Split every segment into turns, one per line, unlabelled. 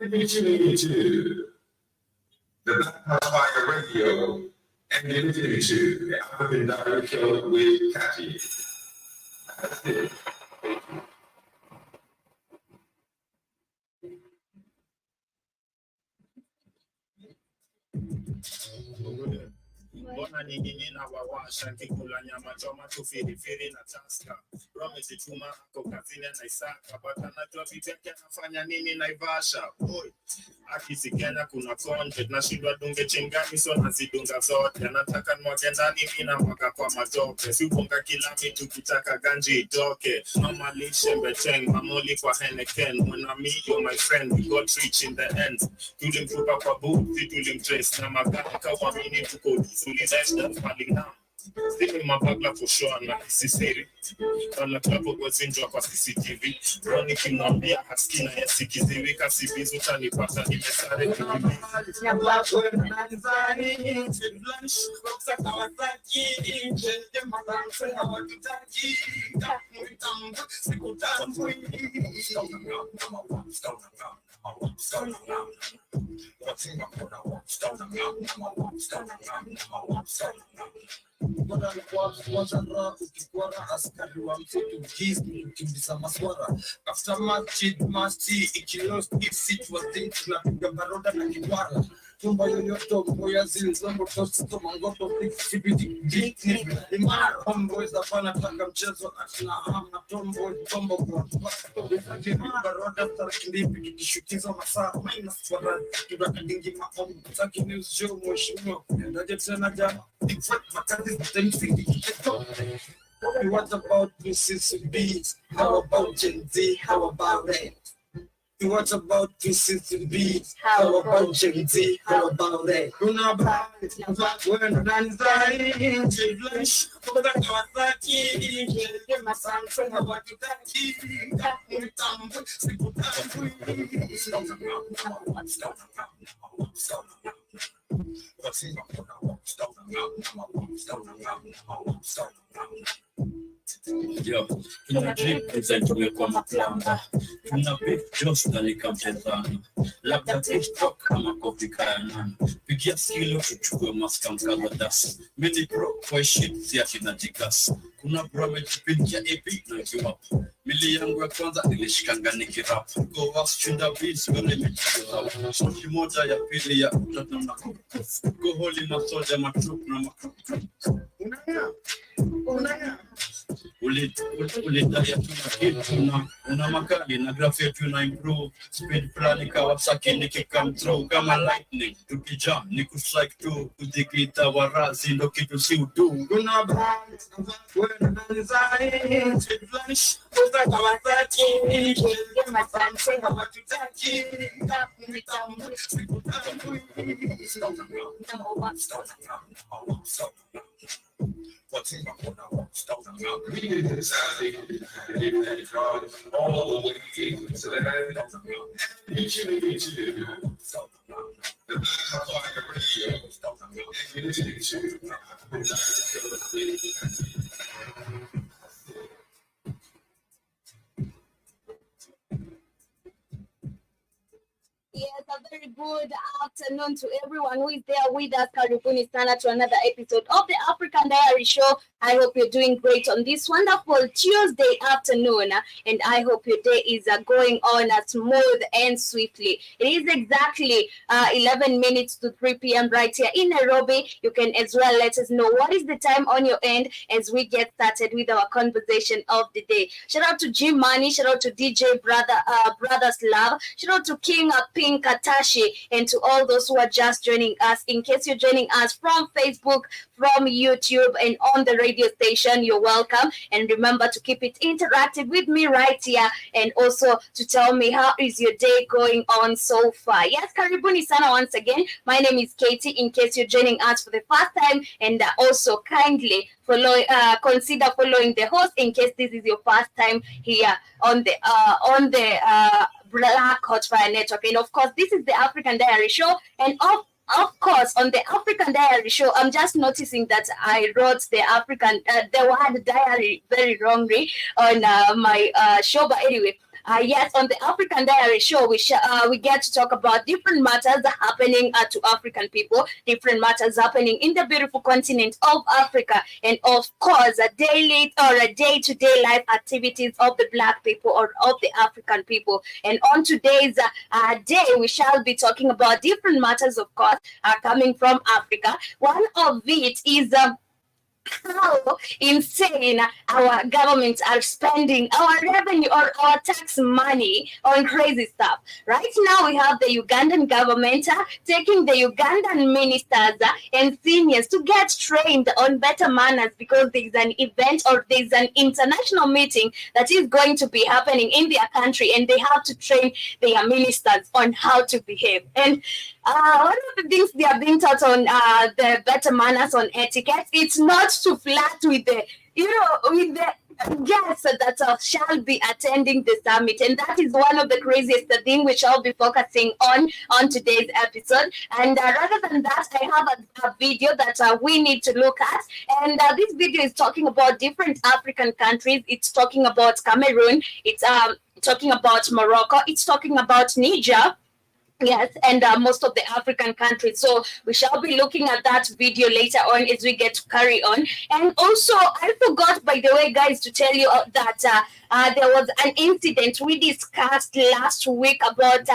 To the Fire Radio, and you're listening to the African Diary Show with Kachi. That's it.
Bona nini na wawasha nkikula nyama choma tufirifiri na taska Promise chuma ako kazini anaisaka Bata najua vipeke anafanya nini naivasha Boy, akisi Kenya kuna content Nashindwa dunge chingani so nazidunga zote Anataka nwage ndani mina mwaka kwa matope Siubonga kila mitu kitaka ganji itoke Mama lishe mbeteng, mamoli kwa Henneken Mwana me, you're my friend, we got rich in the end Tulimtupa kwa booth, tulimdress Na magaka wa mini tuko That's falling down. Still my bagla for sure na sisiri. Wala klapo kwa zinjwa kwa CCTV. Roni kimwambia haskina ya sikiziwi. Kasi bizu tanipata nimesare tukimi. Nyabako na nzari. Chidlansh, koksa kawasaki. Chende mabanse na watutaki. Kamuitambu, sikutambu. Askari wa msitu gizni ukimbiza maswara after masjid masti ikilost if sit was things na piga baroda na kiwara tumba yoyoto mboya zilizombo tosi tomangoto CBD gizni imara homeboys hapana taka mchezo atina hamna tombo kwa baroda tarakilipi tukishukiza masaa minus swara tunakadingi maombi taki news show mheshimiwa ndaje tena jana What about pieces of beats? How about Gen Z? How about that? What about pieces of beats? How about Gen Z? How about that? Kuna bahati when nanzai chidlansh kuda kawasaki kile masanse hawatutaki kamuitambu sikutambu Yo, tuna drip zenye kwa maplamba tuna beef just na nikamchezana labda TikTok kama kofi kana pigia skilo tuchukue maska mkaza das mini pro kwa shit siachi na jigas kuna bro mejipigia EP na kiwap mili yangu ya kwanza nilishikanga nikirap go was chunda beats wale mejipigia shoti moja ya pili ya utatu na go holy masoja matrup na makrup unaya ulidaya tuna kitu una makali na graph yetu na improve speed plan Kawasaki nikikam through kama lightning tukija nikustrike tu kudikita warazi ndo kitu si utu kuna brand when nanzai chidlansh kuda Kawasaki kile masanse hawatutaki kamuitambu sikutambu what's in my corner? We did this all the way to the end. The Fire Radio.
you're listening to the African Diary Show with Cathy.
Yes, a very good afternoon to everyone who is there with us. Karibuni sana to another episode of the African Diary Show. I hope you're doing great on this wonderful Tuesday afternoon, and I hope your day is going on smooth and swiftly. It is exactly 11 minutes to 3 p.m. right here in Nairobi. You can as well let us know what is the time on your end as we get started with our conversation of the day. Shout out to Jim Money, shout out to DJ Brothers Love, shout out to King Pink Katashi, and to all those who are just joining us. In case you're joining us from Facebook, from YouTube, and on the radio station, you're welcome. And remember to keep it interactive with me right here, and also to tell me how is your day going on so far. Yes, karibuni sana once again. My name is Katie, in case you're joining us for the first time, and also kindly consider following the host in case this is your first time here on the Black Hotfire Network. And of course, this is the African Diary Show, and of course, on the African Diary Show, I'm just noticing that I wrote the word diary very wrongly on my show. But anyway, yes, on the African Diary Show, we get to talk about different matters happening to African people, different matters happening in the beautiful continent of Africa, and of course, a daily or a day-to-day life activities of the Black people or of the African people. And on today's day, we shall be talking about different matters, of course, coming from Africa. One of it is how insane our governments are spending our revenue or our tax money on crazy stuff. Right now, we have the Ugandan government taking the Ugandan ministers and seniors to get trained on better manners because there's an event or there's an international meeting that is going to be happening in their country, and they have to train their ministers on how to behave. And one of the things they are being taught on the better manners on etiquette, it's not to flirt with the guests that shall be attending the summit. And that is one of the craziest things we shall be focusing on today's episode. And rather than that, I have a video that we need to look at. And this video is talking about different African countries. It's talking about Cameroon. It's talking about Morocco. It's talking about Niger. Yes, and most of the African countries. So we shall be looking at that video later on as we get to carry on. And also, I forgot, by the way, guys, to tell you that there was an incident we discussed last week about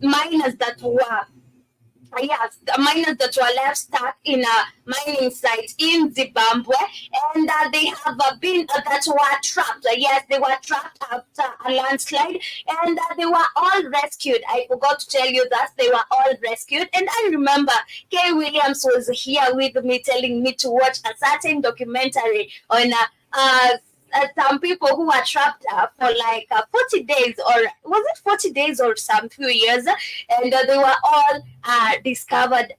miners that were the miners that were left stuck in a mining site in Zimbabwe, and they have been that were trapped. Yes, they were trapped after a landslide, and they were all rescued. I forgot to tell you that they were all rescued. And I remember Kay Williams was here with me, telling me to watch a certain documentary on some people who were trapped for like 40 days, or was it 40 days or some few years, and they were all discovered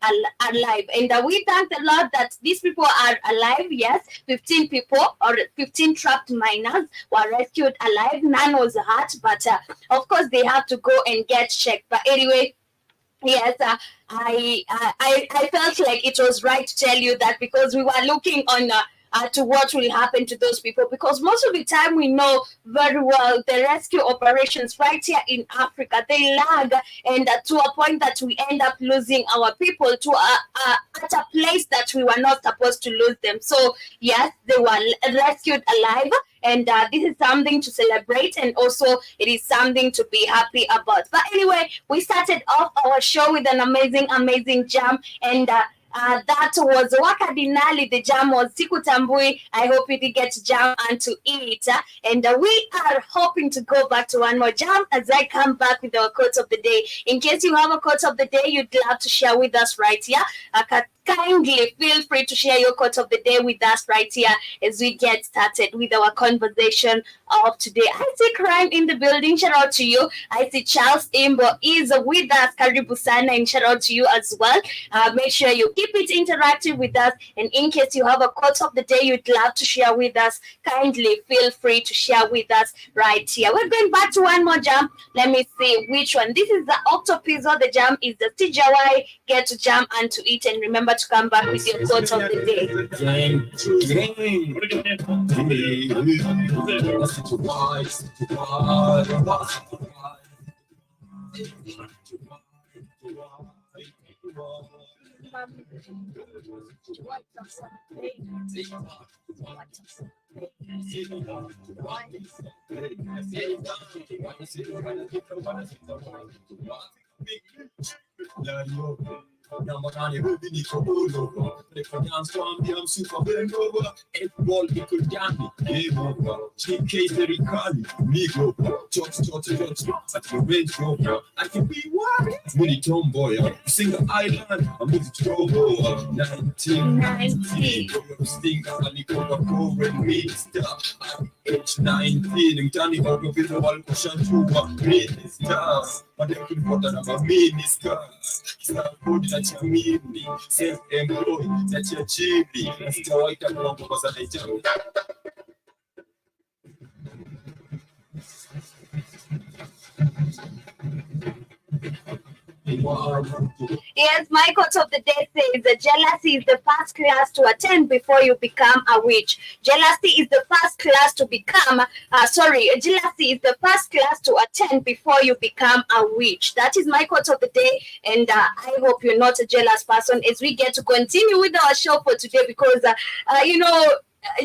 alive. And we thank the Lord that these people are alive. Yes, 15 people or 15 trapped miners were rescued alive. None was hurt, but of course they have to go and get checked. But anyway, yes, I felt like it was right to tell you that, because we were looking on to what will happen to those people, because most of the time we know very well the rescue operations right here in Africa, they lag, and to a point that we end up losing our people to at a place that we were not supposed to lose them. So yes, they were rescued alive, and this is something to celebrate, and also it is something to be happy about. But anyway, we started off our show with an amazing jam, and that was Wakadinali. The jam was Sikutambui. I hope you did get jam and to eat. And we are hoping to go back to one more jam as I come back with our quote of the day. In case you have a quote of the day you'd love to share with us right here, kindly feel free to share your quote of the day with us right here as we get started with our conversation of today. I see Crime in the building. Shout out to you. I see Charles Imbo is with us. Karibu sana, and shout out to you as well. Make sure you keep it interactive with us. And in case you have a quote of the day you'd love to share with us, kindly feel free to share with us right here. We're going back to one more jam. Let me see which one. This is the Octopizzo. The jam is the Tijawai. Get to jam and to eat. And remember to come back with your quote of the day.
Namanani rudi nikobolo reference kwambi amsuka bengoba ekbol ikudani eboba GK serikali migo tot at the range rover I can be one mini tomboy single island I'm with trouble 1990 stinga alikoka cover me stuff age 19 mtani kwa vile walikushajua mini stars madekini kwa na mini stars body na chamini self employed na chibi na sitawaita kwa sana ijamu.
Yes, my quote of the day says that jealousy is the first class to attend before you become a witch. Jealousy is the first class to become, jealousy is the first class to attend before you become a witch. That is my quote of the day, and I hope you're not a jealous person as we get to continue with our show for today because,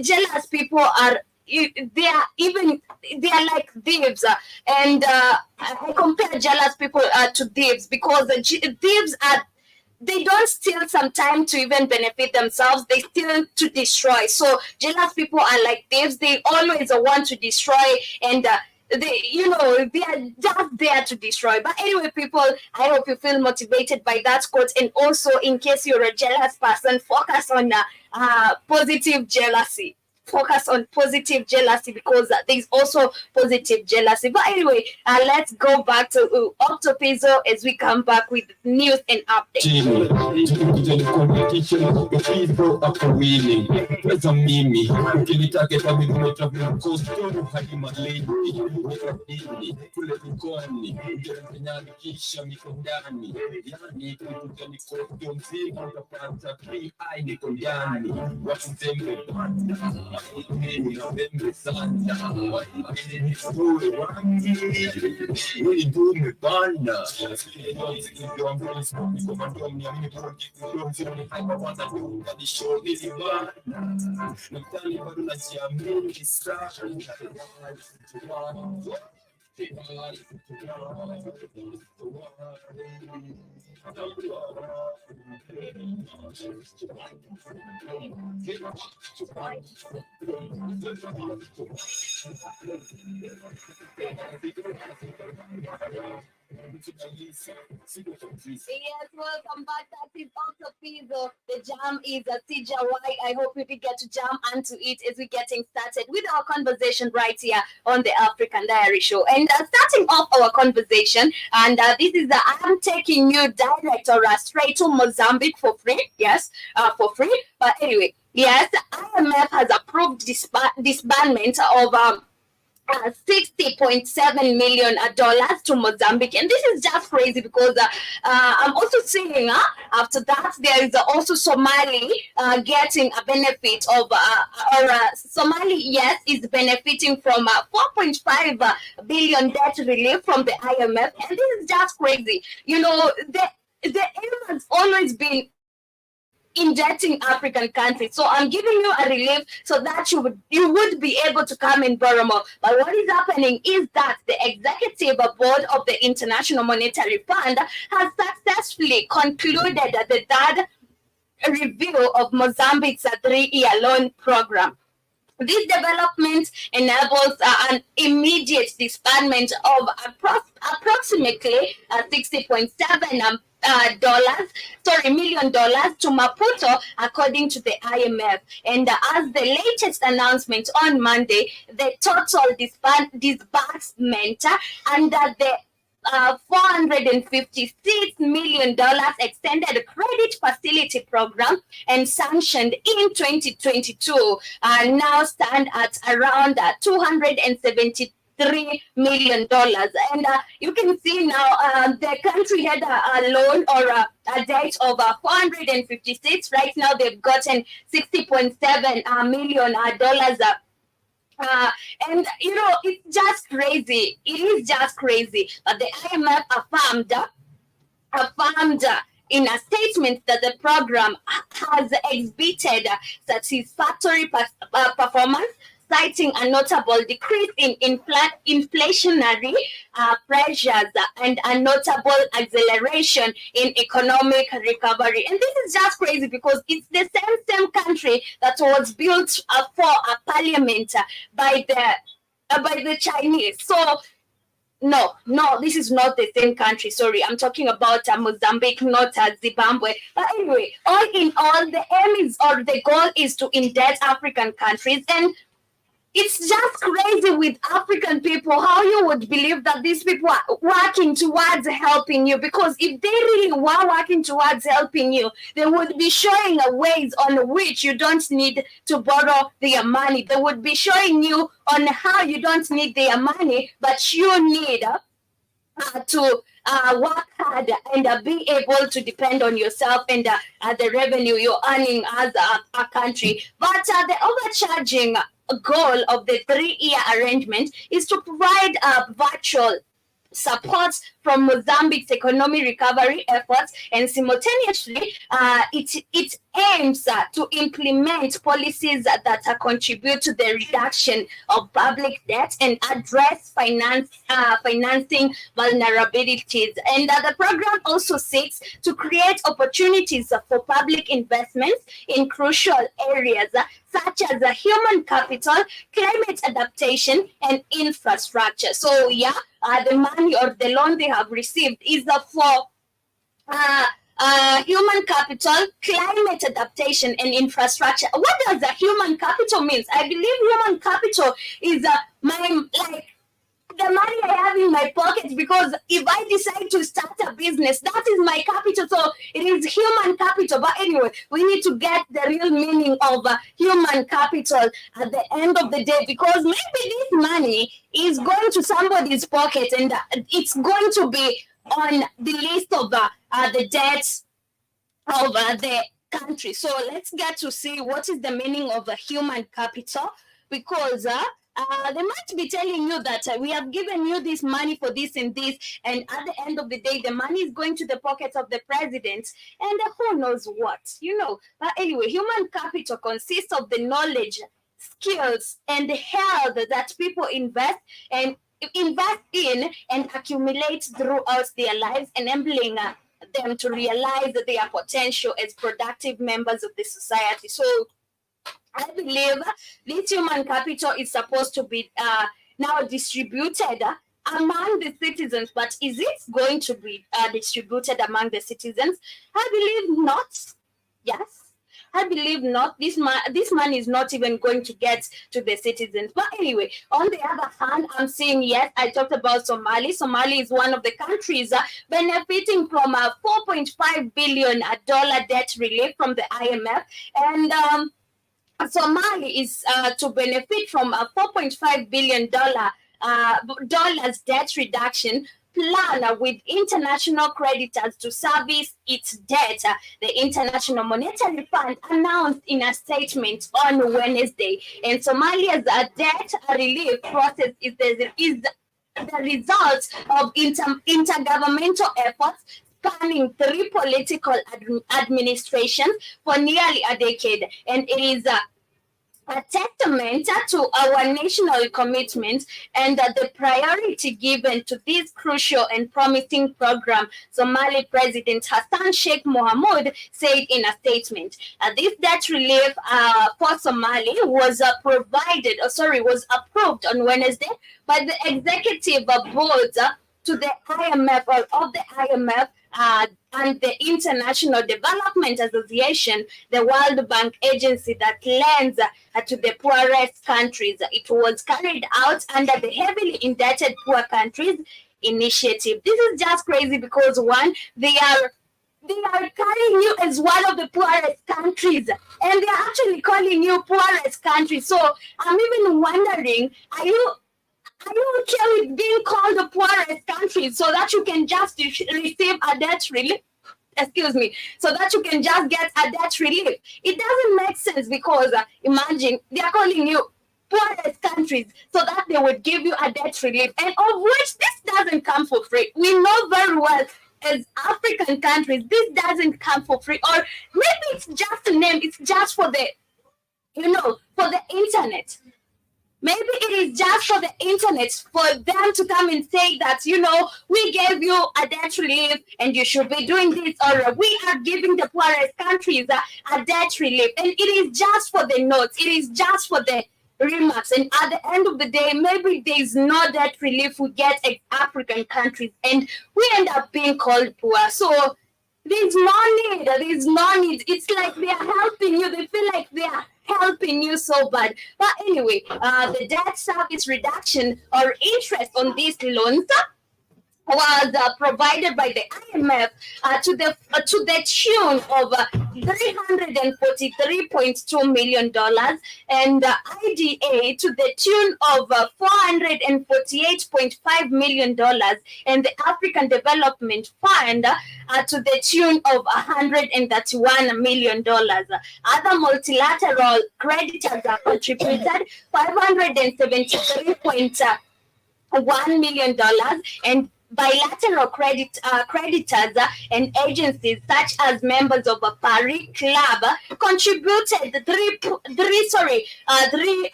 jealous people are they are like thieves, and I compare jealous people to thieves because thieves they don't steal sometimes to even benefit themselves, they steal to destroy. So jealous people are like thieves, they always want to destroy, and they are just there to destroy. But anyway, people, I hope you feel motivated by that quote, and also in case you're a jealous person, focus on positive jealousy. Focus on positive jealousy because there's also positive jealousy. But anyway, let's go back to Octopizzo as we come back with news and updates. Yes, welcome back. That is Octopizzo. The jam is a Tijawai. I hope you did get to jam and to eat as we're getting started with our conversation right here on the African Diary Show. And starting off our conversation, and this is I'm taking you direct or straight to Mozambique for free. Yes, for free. But anyway, yes, IMF has approved disbandment of $60.7 million to Mozambique, and this is just crazy because I'm also seeing after that there is also Somali getting a benefit of Somali, yes, is benefiting from 4.5 billion debt relief from the IMF, and this is just crazy. The aim has always been indebting African countries. So I'm giving you a relief so that you would be able to come and borrow more. But what is happening is that the executive board of the International Monetary Fund has successfully concluded the third review of Mozambique's 3-year loan program. This development enables an immediate disbursement of approximately $60.7 million to Maputo, according to the IMF. And as the latest announcement on Monday, the total disbursement under the $456 million extended credit facility program and sanctioned in 2022 now stand at around $273 million. And you can see now the country had a loan or a debt of 456. Right now they've gotten $60.7 million. And you know, it's just crazy. It is just crazy. But the IMF affirmed in a statement that the program has exhibited satisfactory performance, citing a notable decrease in inflationary pressures and a notable acceleration in economic recovery. And this is just crazy because it's the same country that was built for a parliament by the Chinese. So no, this is not the same country. Sorry, I'm talking about Mozambique, not Zimbabwe. But anyway, all in all, the aim is, or the goal is to indebt African countries. And it's just crazy with African people how you would believe that these people are working towards helping you, because if they really were working towards helping you, they would be showing ways on which you don't need to borrow their money. They would be showing you on how you don't need their money, but you need to work hard and be able to depend on yourself and the revenue you're earning as a country. But the overcharging goal of the 3-year arrangement is to provide virtual support from Mozambique's economic recovery efforts, and simultaneously it aims to implement policies that contribute to the reduction of public debt and address financing vulnerabilities. And the program also seeks to create opportunities for public investments in crucial areas such as human capital, climate adaptation, and infrastructure. So yeah, the money or the loan they have received is for human capital, climate adaptation, and infrastructure. What does the human capital means? I believe human capital is the money I have in my pocket, because if I decide to start a business, that is my capital. So it is human capital. But anyway, we need to get the real meaning of human capital at the end of the day, because maybe this money is going to somebody's pocket and it's going to be on the list of the debts of the country. So let's get to see what is the meaning of human capital, because they might be telling you that we have given you this money for this and this, and at the end of the day, the money is going to the pockets of the president and who knows what, you know. But anyway, human capital consists of the knowledge, skills, and health that people invest in and accumulate throughout their lives, enabling them to realize their potential as productive members of the society. So I believe this human capital is supposed to be now distributed among the citizens, but is it going to be distributed among the citizens? I believe not. Yes, I believe not. This money is not even going to get to the citizens. But anyway, on the other hand, I'm seeing, yes, I talked about Somali. Somali is one of the countries benefiting from a $4.5 billion debt relief from the IMF. And Somali is to benefit from a $4.5 billion debt reduction plan with international creditors to service its debt. The International Monetary Fund announced in a statement on Wednesday. And Somalia's debt relief process is the result of intergovernmental efforts spanning 3 political administrations for nearly a decade, and it is a testament to our national commitment and the priority given to this crucial and promising program, Somali President Hassan Sheikh Mohamud said in a statement. This debt relief for Somali was was approved on Wednesday by the executive board to the IMF or of the IMF and the International Development Association, the World Bank agency that lends to the poorest countries. It was carried out under the heavily indebted poor countries initiative. This is just crazy because one, they are carrying you as one of the poorest countries, and they're actually calling you poorest country. So I'm even wondering, are you okay with being called the poorest country so that you can just receive a debt relief? Excuse me, so that you can just get a debt relief. It doesn't make sense because imagine they are calling you poorest countries so that they would give you a debt relief, and of which this doesn't come for free. We know very well as African countries, this doesn't come for free, or maybe it's just a name, it's just for the, for the internet. Maybe it is just for the internet, for them to come and say that, we gave you a debt relief and you should be doing this, or we are giving the poorest countries a debt relief. And it is just for the notes. It is just for the remarks. And at the end of the day, maybe there is no debt relief we get as African countries, and we end up being called poor. So there's no need. It's like they are helping you. They feel like they are helping you so bad. But anyway, the debt service reduction or interest on these loans was provided by the IMF to the tune of $343.2 million, and IDA to the tune of $448.5 million, and the African Development Fund to the tune of $131 million. Other multilateral creditors contributed $573.1 million, and bilateral creditors and agencies such as members of a Paris Club contributed $3 billion,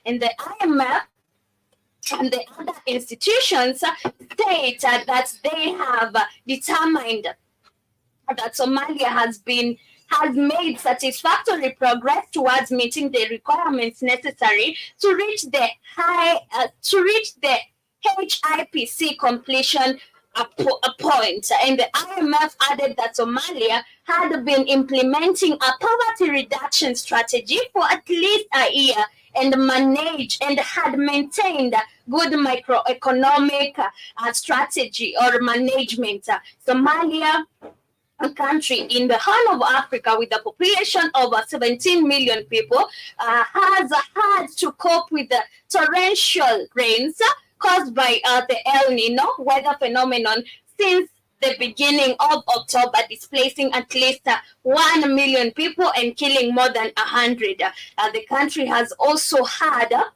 and the IMF and the other institutions state that they have determined that Somalia has made satisfactory progress towards meeting the requirements necessary to reach the HIPC completion a point. And the IMF added that Somalia had been implementing a poverty reduction strategy for at least a year and had maintained good microeconomic strategy or management. Somalia, a country in the Horn of Africa with a population of 17 million people, has had to cope with the torrential rains caused by the El Nino weather phenomenon since the beginning of October, displacing at least 1 million people and killing more than 100. The country has also had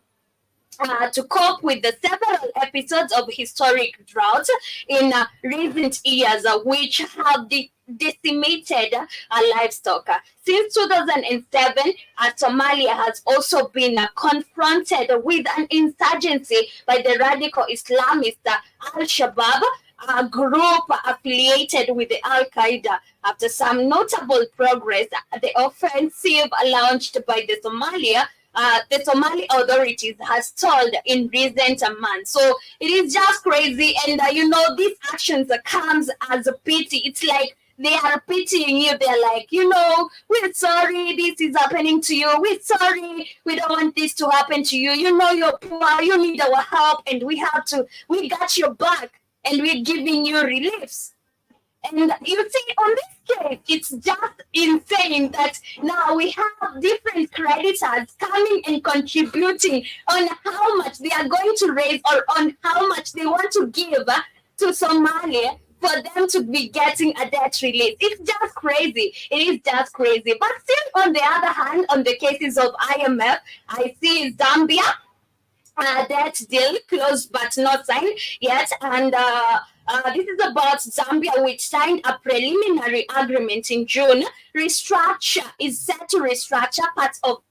to cope with the several episodes of historic drought in recent years, which have decimated livestock. Since 2007, Somalia has also been confronted with an insurgency by the radical Islamist Al-Shabaab, a group affiliated with the Al-Qaeda. After some notable progress, the offensive launched by the Somali authorities has stalled in recent months. So it is just crazy, and these actions comes as a pity. It's like they are pitying you. They're like, we're sorry this is happening to you. We're sorry. We don't want this to happen to you. You're poor. You need our help, and we got your back, and we're giving you reliefs. And you see, on this case, it's just insane that now we have different creditors coming and contributing on how much they are going to raise or on how much they want to give to Somalia for them to be getting a debt relief. It's just crazy. It is just crazy. But still, on the other hand, on the cases of IMF, I see Zambia, debt deal closed but not signed yet, and This is about Zambia, which signed a preliminary agreement in June. Is set to restructure parts of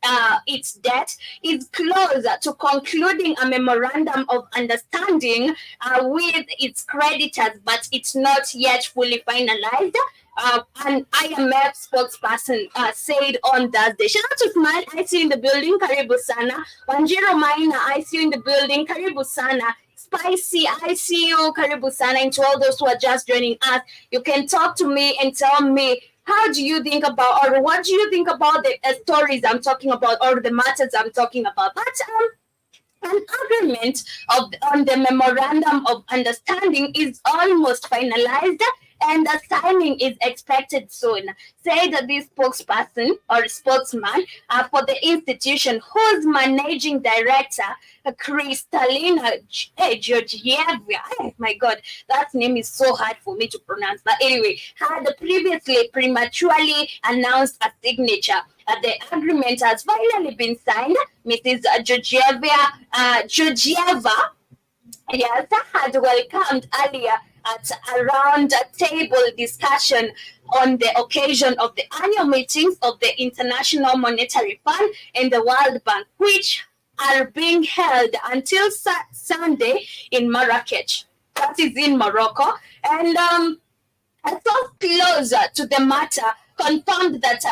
its debt. Is close to concluding a memorandum of understanding with its creditors, but it's not yet fully finalized. An IMF spokesperson said on Thursday. Shout out to Smile, I see you in the building. Karibu sana. Wanjiro Maina, I see you in the building. Karibu sana. Spicy, I see you. Karibu sana. And to all those who are just joining us, you can talk to me and tell me, how do you think about, or what do you think about the stories I'm talking about, or the matters I'm talking about? But an agreement on the memorandum of understanding is almost finalized, and the signing is expected soon, said this spokesperson or spokesman for the institution, whose managing director, Kristalina Georgieva, oh my God, that name is so hard for me to pronounce. But anyway, had previously prematurely announced a signature. The agreement has finally been signed. Mrs. Georgieva, yes, had welcomed earlier at a round table discussion on the occasion of the annual meetings of the International Monetary Fund and the World Bank, which are being held until Sunday in Marrakech. That is in Morocco. And a source closer to the matter confirmed that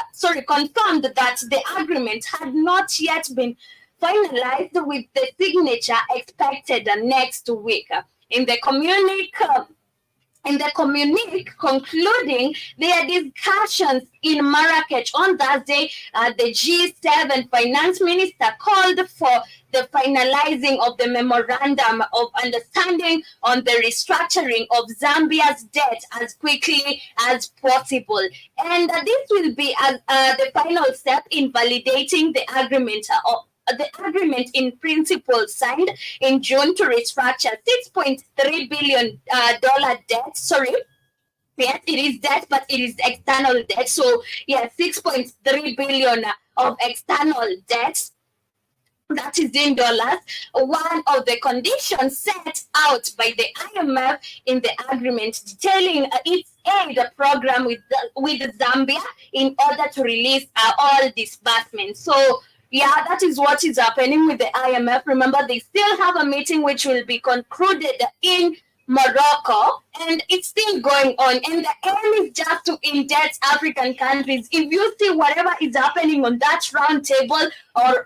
the agreement had not yet been finalized, with the signature expected next week. In the communique concluding their discussions in Marrakech on Thursday, the G7 finance minister called for the finalizing of the memorandum of understanding on the restructuring of Zambia's debt as quickly as possible. And this will be the final step in validating the agreement in principle signed in June to restructure $6.3 billion debt. Sorry. Yes, it is debt, but it is external debt. So, yeah, 6.3 billion of external debt. That is in dollars. One of the conditions set out by the IMF in the agreement detailing its aid program with Zambia in order to release all disbursements. So, yeah, that is what is happening with the IMF. Remember, they still have a meeting which will be concluded in Morocco, and it's still going on. And the aim is just to indebt African countries. If you see whatever is happening on that round table, or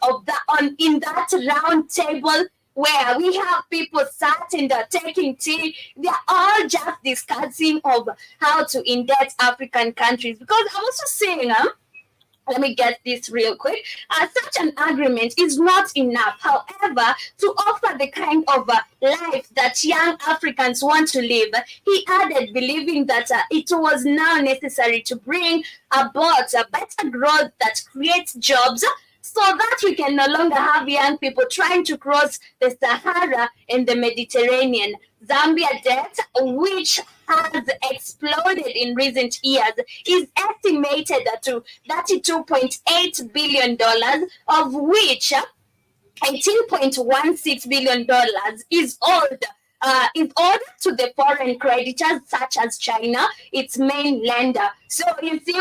in that round table where we have people sat and taking tea, they are all just discussing of how to indebt African countries. Because I'm also saying, let me get this real quick. Such an agreement is not enough, however, to offer the kind of life that young Africans want to live. He added, believing that it was now necessary to bring about a better growth that creates jobs, so that we can no longer have young people trying to cross the Sahara and the Mediterranean. Zambia debt, which has exploded in recent years, is estimated to $32.8 billion, of which $18.16 billion is owed to the foreign creditors such as China, its main lender. So you see,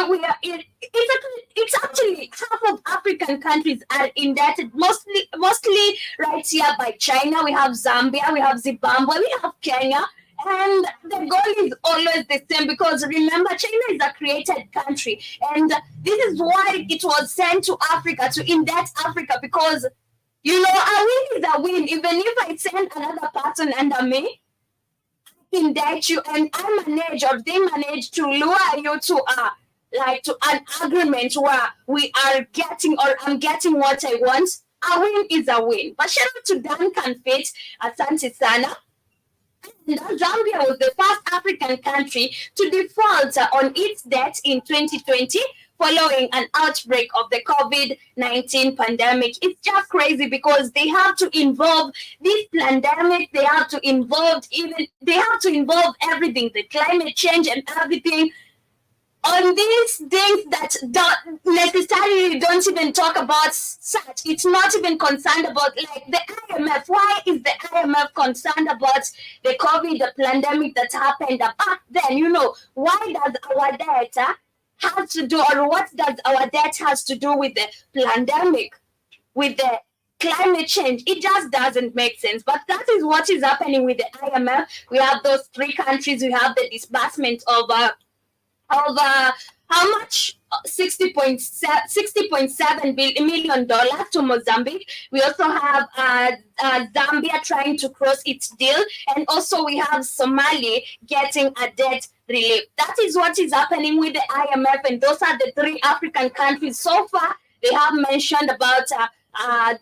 it's actually half of African countries are indebted, mostly right here by China. We have Zambia, we have Zimbabwe, we have Kenya. And the goal is always the same, because remember, China is a created country. And this is why it was sent to Africa, to indebt Africa, because a win is a win. Even if I send another person under me, indict you, and I manage, or they manage to lure you to an agreement where we are getting, or I'm getting what I want, a win is a win. But shout out to Duncan Fitz, Asante Sana. Zambia was the first African country to default on its debt in 2020, following an outbreak of the COVID-19 pandemic. It's just crazy, because they have to involve this pandemic, they have to involve everything, the climate change and everything. on these things that don't even talk about such. It's not even concerned about like the IMF. Why is the IMF concerned about the COVID pandemic that happened back then? Why does our debt has to do, or what does our debt has to do with the pandemic, with the climate change? It just doesn't make sense. But that is what is happening with the IMF. We have those three countries. We have the disbursement of how much? $60.7 million to Mozambique. We also have Zambia trying to cross its deal, and also we have Somali getting a debt relief. That is what is happening with the IMF, and those are the three African countries so far. They have mentioned about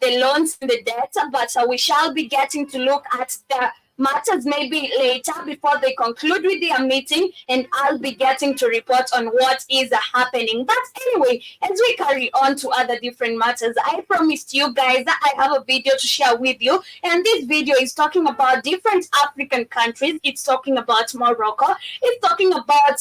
the loans and the debt, but we shall be getting to look at the matters maybe later before they conclude with their meeting, and I'll be getting to report on what is happening. But anyway, as we carry on to other different matters, I promised you guys that I have a video to share with you, and this video is talking about different African countries. It's talking about Morocco, it's talking about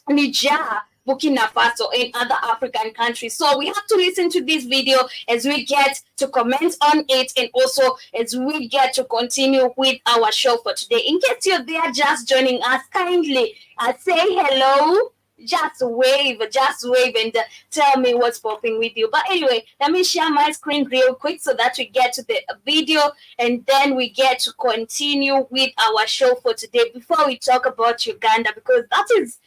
Niger, Burkina Faso, and other African countries. So we have to listen to this video as we get to comment on it, and also as we get to continue with our show for today. In case you're there just joining us, kindly say hello. Just wave and tell me what's popping with you. But anyway, let me share my screen real quick so that we get to the video, and then we get to continue with our show for today before we talk about Uganda, because that is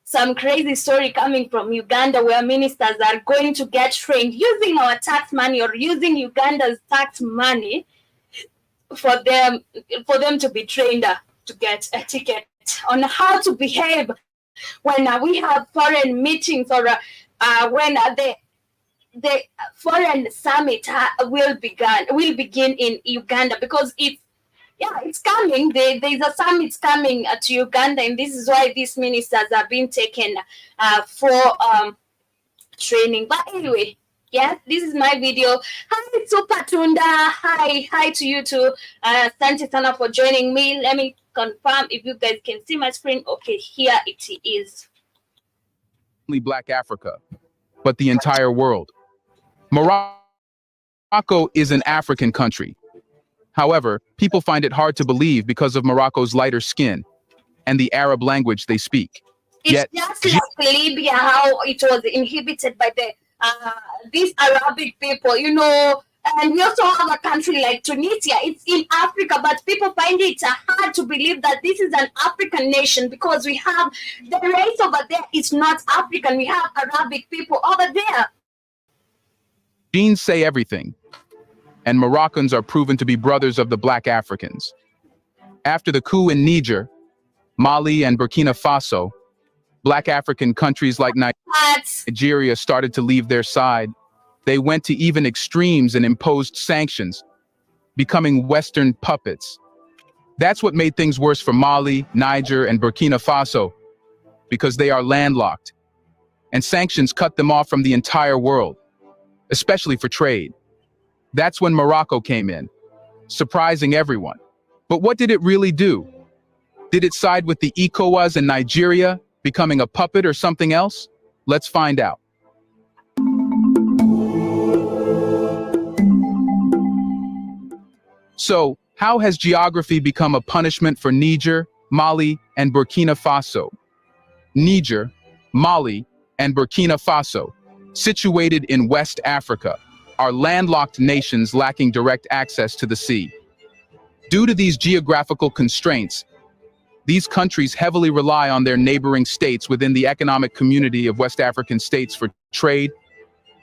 some crazy story coming from Uganda, where ministers are going to get trained using our tax money, or using Uganda's tax money for them to be trained to get etiquette on how to behave when we have foreign meetings, or when the foreign summit will begin in Uganda, because it's coming. There's a summit coming to Uganda, and this is why these ministers are being taken for training. But anyway, this is my video. Hi, Super Tunda. Hi to you too. Thank you sana for joining me. Let me confirm if you guys can see my screen. Okay, here it is.
Only Black Africa, but the entire world. Morocco is an African country. However, people find it hard to believe because of Morocco's lighter skin and the Arab language they speak.
It's just like Libya, how it was inhibited by these Arabic people, and we also have a country like Tunisia. It's in Africa, but people find it hard to believe that this is an African nation, because we have the race over there. It's not African. We have Arabic people over there.
Genes say everything, and Moroccans are proven to be brothers of the Black Africans. After the coup in Niger, Mali, and Burkina Faso, Black African countries like Nigeria started to leave their side. They went to even extremes and imposed sanctions, becoming Western puppets. That's what made things worse for Mali, Niger, and Burkina Faso, because they are landlocked, and sanctions cut them off from the entire world, especially for trade. That's when Morocco came in, surprising everyone. But what did it really do? Did it side with the ECOWAS and Nigeria, becoming a puppet, or something else? Let's find out. So, how has geography become a punishment for Niger, Mali, and Burkina Faso? Niger, Mali, and Burkina Faso, situated in West Africa, are landlocked nations lacking direct access to the sea. Due to these geographical constraints, these countries heavily rely on their neighboring states within the economic community of West African states for trade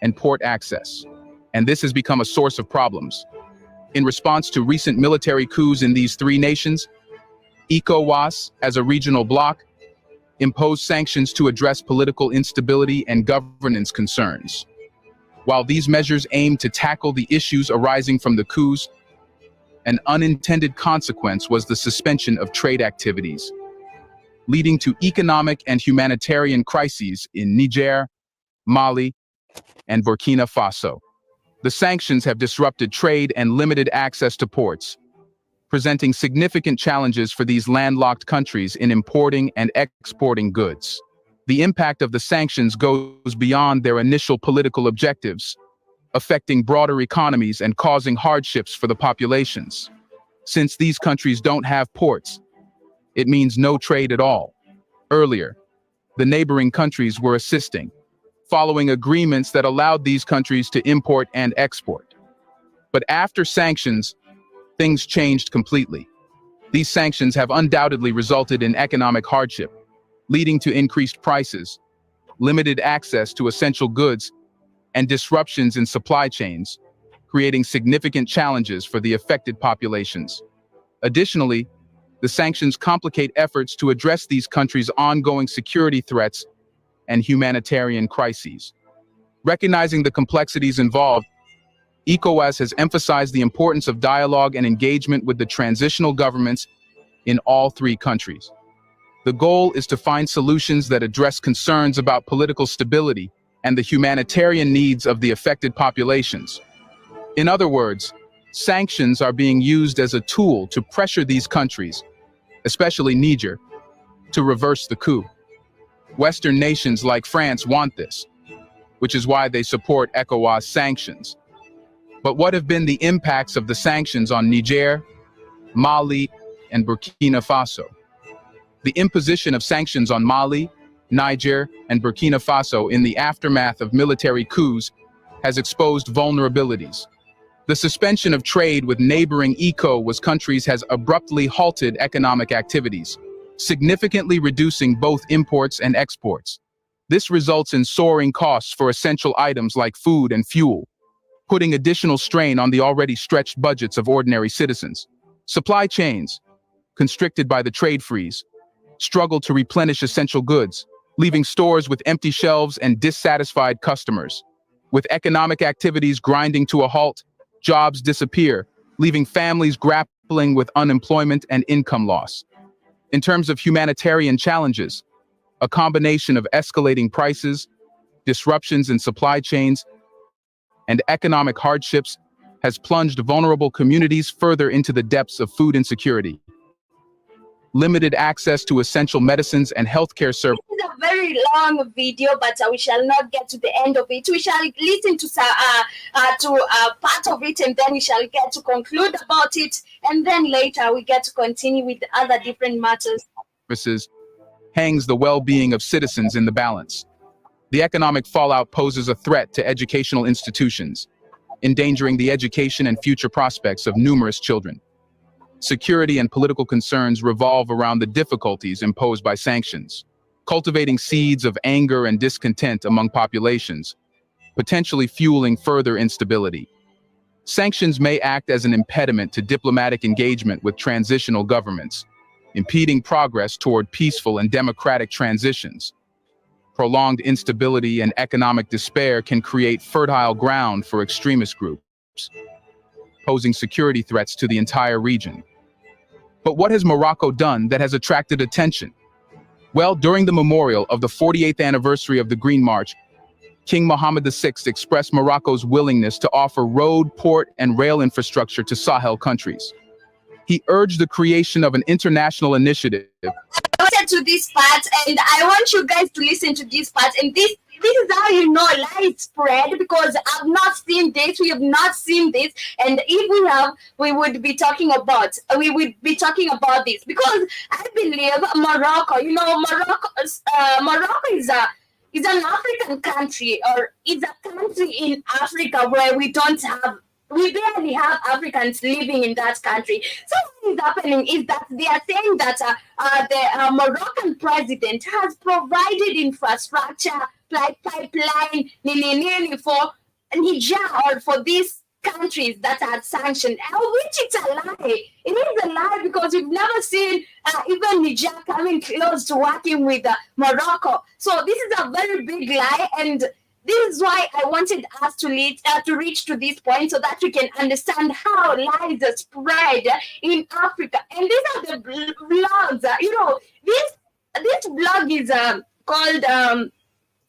and port access. And this has become a source of problems. In response to recent military coups in these three nations, ECOWAS, as a regional bloc, imposed sanctions to address political instability and governance concerns. While these measures aim to tackle the issues arising from the coups, an unintended consequence was the suspension of trade activities, leading to economic and humanitarian crises in Niger, Mali, and Burkina Faso. The sanctions have disrupted trade and limited access to ports, presenting significant challenges for these landlocked countries in importing and exporting goods. The impact of the sanctions goes beyond their initial political objectives, affecting broader economies and causing hardships for the populations. Since these countries don't have ports, it means no trade at all. Earlier, the neighboring countries were assisting, following agreements that allowed these countries to import and export. But after sanctions, things changed completely. These sanctions have undoubtedly resulted in economic hardship, leading to increased prices, limited access to essential goods, and disruptions in supply chains, creating significant challenges for the affected populations. Additionally, the sanctions complicate efforts to address these countries' ongoing security threats and humanitarian crises. Recognizing the complexities involved, ECOWAS has emphasized the importance of dialogue and engagement with the transitional governments in all three countries. The goal is to find solutions that address concerns about political stability and the humanitarian needs of the affected populations. In other words, sanctions are being used as a tool to pressure these countries, especially Niger, to reverse the coup. Western nations like France want this, which is why they support ECOWAS sanctions. But what have been the impacts of the sanctions on Niger, Mali, and Burkina Faso? The imposition of sanctions on Mali, Niger, and Burkina Faso in the aftermath of military coups has exposed vulnerabilities. The suspension of trade with neighboring ECOWAS countries has abruptly halted economic activities, significantly reducing both imports and exports. This results in soaring costs for essential items like food and fuel, putting additional strain on the already stretched budgets of ordinary citizens. Supply chains, constricted by the trade freeze, struggle to replenish essential goods, leaving stores with empty shelves and dissatisfied customers. With economic activities grinding to a halt, jobs disappear, leaving families grappling with unemployment and income loss. In terms of humanitarian challenges, a combination of escalating prices, disruptions in supply chains, and economic hardships has plunged vulnerable communities further into the depths of food insecurity. Limited access to essential medicines and healthcare services.
This is a very long video, but we shall not get to the end of it. We shall listen to part of it, and then we shall get to conclude about it, and then later we get to continue with the other different matters.
Hangs the well-being of citizens in the balance. The economic fallout poses a threat to educational institutions, endangering the education and future prospects of numerous children. Security and political concerns revolve around the difficulties imposed by sanctions, cultivating seeds of anger and discontent among populations, potentially fueling further instability. Sanctions may act as an impediment to diplomatic engagement with transitional governments, impeding progress toward peaceful and democratic transitions. Prolonged instability and economic despair can create fertile ground for extremist groups, posing security threats to the entire region. But what has Morocco done that has attracted attention? Well, during the memorial of the 48th anniversary of the Green March, King Mohammed VI expressed Morocco's willingness to offer road, port, and rail infrastructure to Sahel countries. He urged the creation of an international initiative.
I wanted to this part, and I want you guys to listen to this part, and this is how you know lies spread, because I've not seen this, we have not seen this, and if we have, we would be talking about this, because I believe Morocco, Morocco is an African country, or is a country in Africa where we barely have Africans living in that country. So what is happening is that they are saying that the Moroccan president has provided infrastructure like pipeline for Niger, or for these countries that are sanctioned, which it's a lie. It is a lie, because we've never seen even Niger coming close to working with Morocco. So this is a very big lie, and this is why I wanted us to reach to this point, so that we can understand how lies are spread in Africa. And these are the blogs. This blog is called.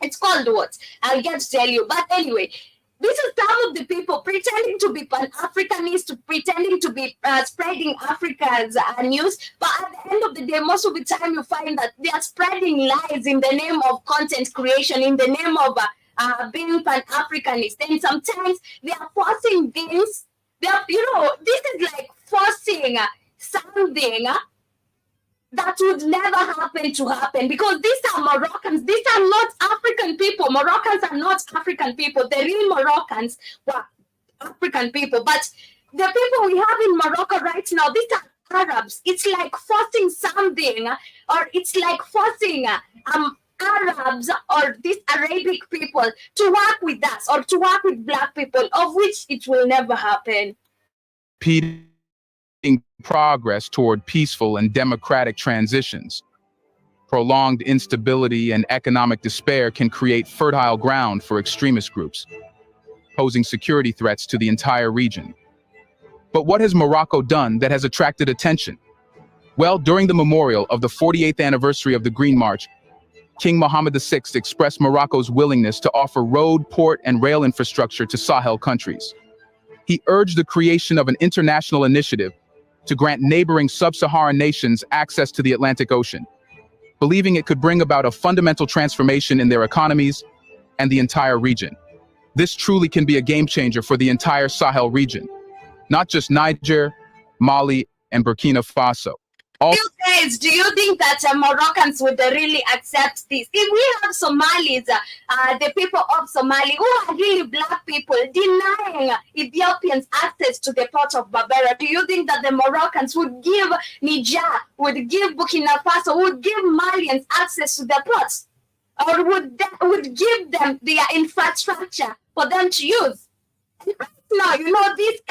It's called what? I'll get to tell you. But anyway, This is some of the people pretending to be Pan-Africanist, pretending to be spreading Africa's news. But at the end of the day, most of the time you find that they are spreading lies in the name of content creation, in the name of being Pan-Africanist. And sometimes they are forcing things. They are, this is like forcing something that would never happen to happen, because these are Moroccans. These are not African people. Moroccans are not African people. The real Moroccans were African people. But the people we have in Morocco right now, these are Arabs. It's like forcing something, or it's like forcing Arabs or these Arabic people to work with us or to work with Black people, of which it will never happen.
Progress toward peaceful and democratic transitions. Prolonged instability and economic despair can create fertile ground for extremist groups, posing security threats to the entire region. But what has Morocco done that has attracted attention? Well, during the memorial of the 48th anniversary of the Green March, King Mohammed VI expressed Morocco's willingness to offer road, port, and rail infrastructure to Sahel countries. He urged the creation of an international initiative to grant neighboring sub-Saharan nations access to the Atlantic Ocean, believing it could bring about a fundamental transformation in their economies and the entire region. This truly can be a game changer for the entire Sahel region, not just Niger, Mali, and Burkina Faso.
You guys, do you think that Moroccans would really accept this? If we have Somalis, the people of Somalia, who are really Black people, denying Ethiopians access to the port of Berbera, do you think that the Moroccans would give Niger, would give Burkina Faso, would give Malians access to the ports? Or would give them their infrastructure for them to use? Now, these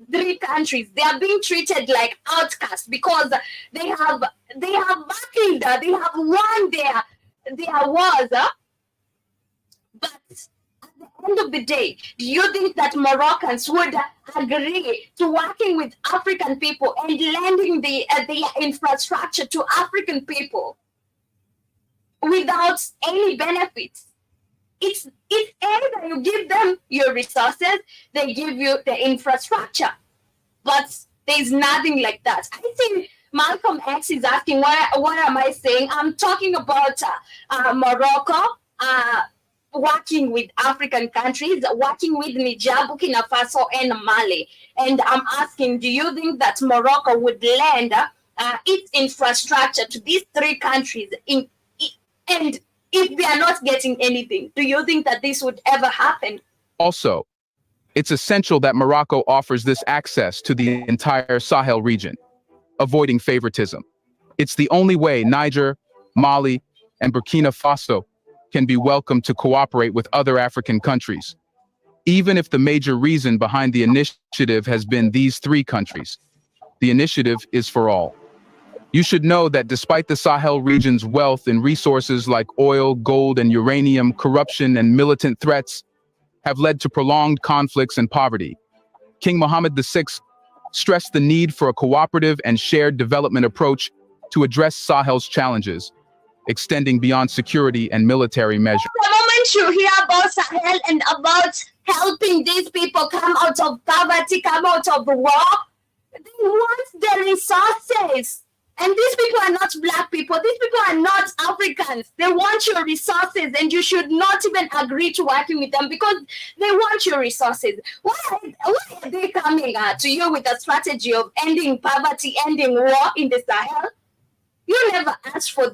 three countries, they are being treated like outcasts because they have battled, they have won their wars. But at the end of the day, do you think that Moroccans would agree to working with African people and lending their infrastructure to African people without any benefits? It's either you give them your resources, they give you the infrastructure, but there's nothing like that. I think Malcolm X is asking, what am I saying? I'm talking about Morocco working with African countries, working with Niger, Burkina Faso, and Mali. And I'm asking, do you think that Morocco would lend its infrastructure to these three countries and if they are not getting anything, do you think that this would ever happen?
Also, it's essential that Morocco offers this access to the entire Sahel region, avoiding favoritism. It's the only way Niger, Mali, and Burkina Faso can be welcomed to cooperate with other African countries, even if the major reason behind the initiative has been these three countries. The initiative is for all. You should know that despite the Sahel region's wealth in resources like oil, gold, and uranium, corruption and militant threats have led to prolonged conflicts and poverty. King Mohammed VI stressed the need for a cooperative and shared development approach to address Sahel's challenges, extending beyond security and military measures.
The moment you hear about Sahel and about helping these people come out of poverty, come out of war, they want the resources. And these people are not Black people. These people are not Africans. They want your resources, and you should not even agree to working with them because they want your resources. Why are they coming to you with a strategy of ending poverty, ending war in the Sahel? You never asked for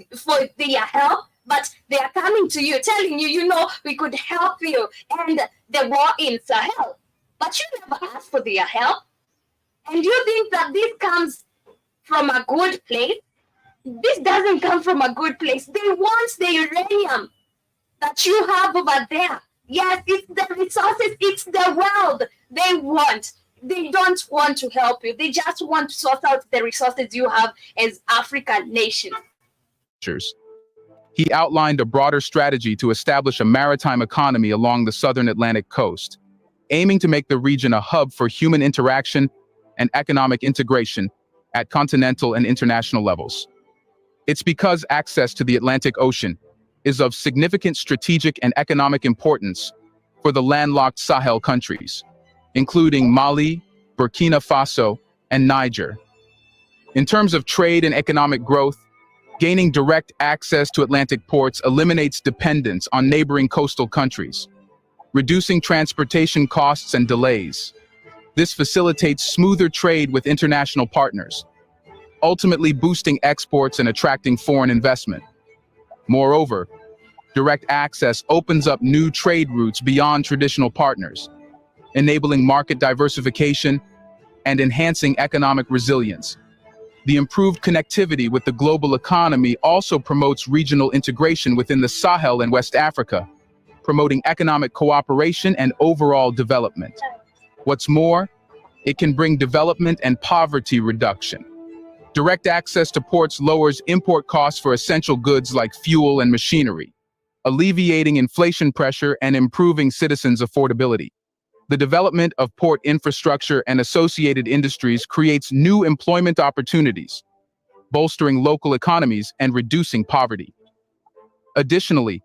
their help, but they are coming to you, telling you, we could help you end the war in Sahel. But you never asked for their help. And you think that this comes from a good place? This doesn't come from a good place. They want the uranium that you have over there. Yes, it's the resources, it's the wealth they want. They don't want to help you. They just want to sort out the resources you have as African nations.
He outlined a broader strategy to establish a maritime economy along the southern Atlantic coast, aiming to make the region a hub for human interaction and economic integration at continental and international levels. It's because access to the Atlantic Ocean is of significant strategic and economic importance for for the landlocked Sahel countries, including Mali, Burkina Faso, and Niger. In terms of trade and economic growth, gaining direct access to Atlantic ports eliminates dependence on neighboring coastal countries, reducing transportation costs and delays. This facilitates smoother trade with international partners, ultimately boosting exports and attracting foreign investment. Moreover, direct access opens up new trade routes beyond traditional partners, enabling market diversification and enhancing economic resilience. The improved connectivity with the global economy also promotes regional integration within the Sahel and West Africa, promoting economic cooperation and overall development. What's more, it can bring development and poverty reduction. Direct access to ports lowers import costs for essential goods like fuel and machinery, alleviating inflation pressure and improving citizens' affordability. The development of port infrastructure and associated industries creates new employment opportunities, bolstering local economies and reducing poverty. Additionally,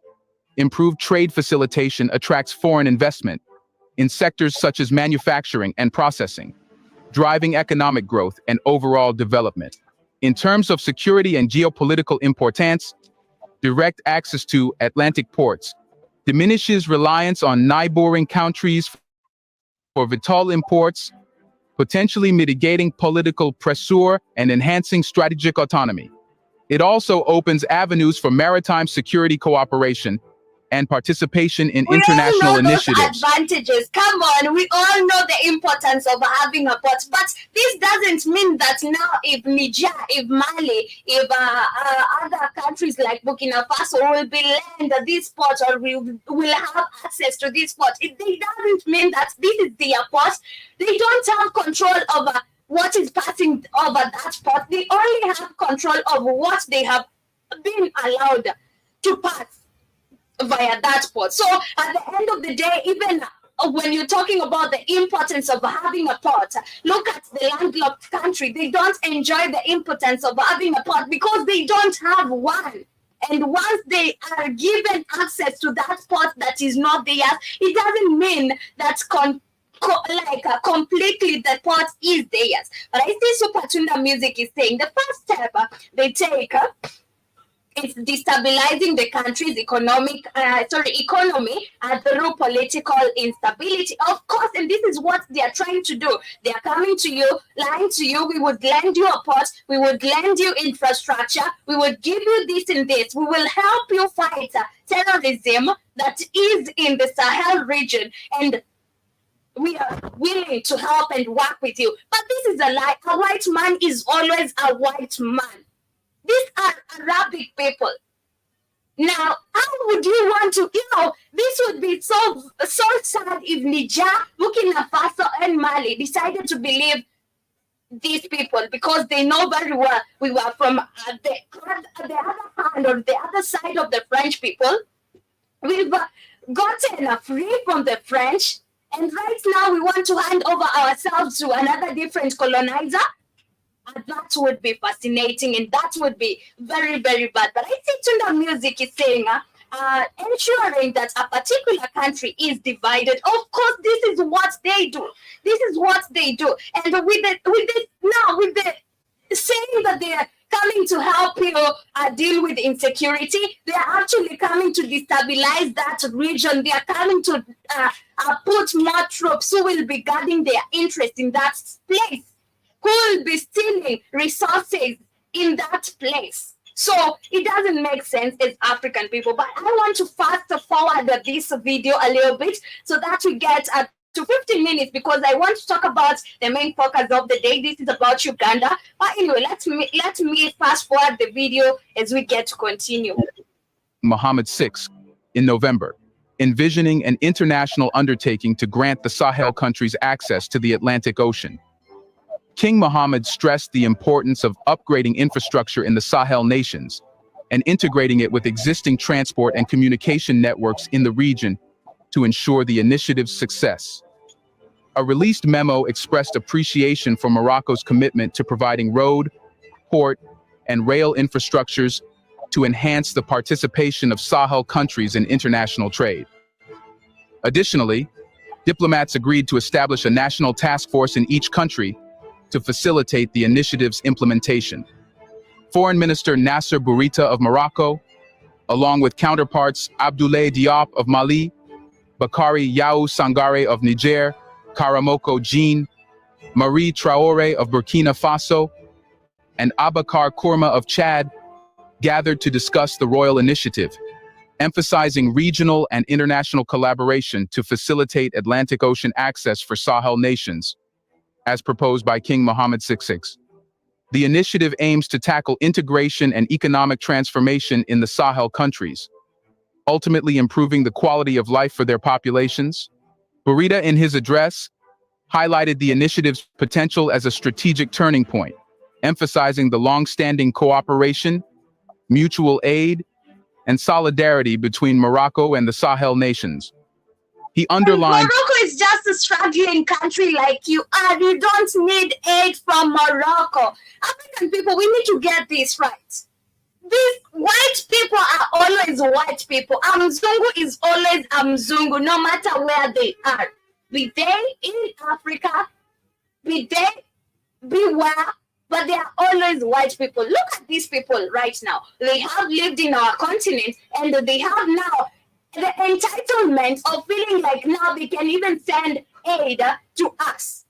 improved trade facilitation attracts foreign investment in sectors such as manufacturing and processing, driving economic growth and overall development. In terms of security and geopolitical importance, direct access to Atlantic ports diminishes reliance on neighboring countries for vital imports, potentially mitigating political pressure and enhancing strategic autonomy. It also opens avenues for maritime security cooperation and participation in international
We all know
initiatives.
those advantages. Come on, we all know the importance of having a port. But this doesn't mean that now if Niger, if Mali, if other countries like Burkina Faso will be land this port or will have access to this port, it doesn't mean that this is their port. They don't have control over what is passing over that port. They only have control of what they have been allowed to pass via that port. So at the end of the day, even when you're talking about the importance of having a port, look at the landlocked country. They don't enjoy the importance of having a port because they don't have one. And once they are given access to that port that is not theirs, it doesn't mean that completely the port is theirs. But I see Super Tunda Music is saying the first step they take is destabilizing the country's economy through political instability. Of course, and this is what they are trying to do. They are coming to you, lying to you. We would lend you a port. We would lend you infrastructure. We would give you this and this. We will help you fight terrorism that is in the Sahel region. And we are willing to help and work with you. But this is a lie. A white man is always a white man. These are Arabic people. Now, how would you want to, this would be so sad if Niger, Burkina Faso, and Mali decided to believe these people because they know very well we were from the other hand or the other side of the French people. We've gotten free from the French, and right now we want to hand over ourselves to another different colonizer. And that would be fascinating, and that would be very, very bad. But I think Tunda Music is saying ensuring that a particular country is divided. Of course, this is what they do. This is what they do. And with the saying that they are coming to help you deal with insecurity, they are actually coming to destabilize that region. They are coming to put more troops who will be guarding their interest in that place, who will be stealing resources in that place. So it doesn't make sense as African people. But I want to fast forward this video a little bit so that we get to 15 minutes because I want to talk about the main focus of the day. This is about Uganda. But anyway, let me fast forward the video as we get to continue.
Mohammed VI in November, envisioning an international undertaking to grant the Sahel countries access to the Atlantic Ocean. King Mohammed stressed the importance of upgrading infrastructure in the Sahel nations and integrating it with existing transport and communication networks in the region to ensure the initiative's success. A released memo expressed appreciation for Morocco's commitment to providing road, port, and rail infrastructures to enhance the participation of Sahel countries in international trade. Additionally, diplomats agreed to establish a national task force in each country to facilitate the initiative's implementation. Foreign Minister Nasser Bourita of Morocco, along with counterparts Abdoulaye Diop of Mali, Bakari Yao Sangare of Niger, Karamoko Jean, Marie Traoré of Burkina Faso, and Abakar Kourma of Chad, gathered to discuss the royal initiative, emphasizing regional and international collaboration to facilitate Atlantic Ocean access for Sahel nations, as proposed by King Mohammed VI. The initiative aims to tackle integration and economic transformation in the Sahel countries, ultimately improving the quality of life for their populations. Bourita, in his address, highlighted the initiative's potential as a strategic turning point, emphasizing the long-standing cooperation, mutual aid, and solidarity between Morocco and the Sahel nations. He underlined,
Morocco is just a struggling country like you are. You don't need aid from Morocco. African people, we need to get this right. These white people are always white people. Mzungu is always Mzungu, no matter where they are. Be they in Africa, be they beware, but they are always white people. Look at these people right now. They have lived in our continent, and they have now the entitlement of feeling like now they can even send aid to us.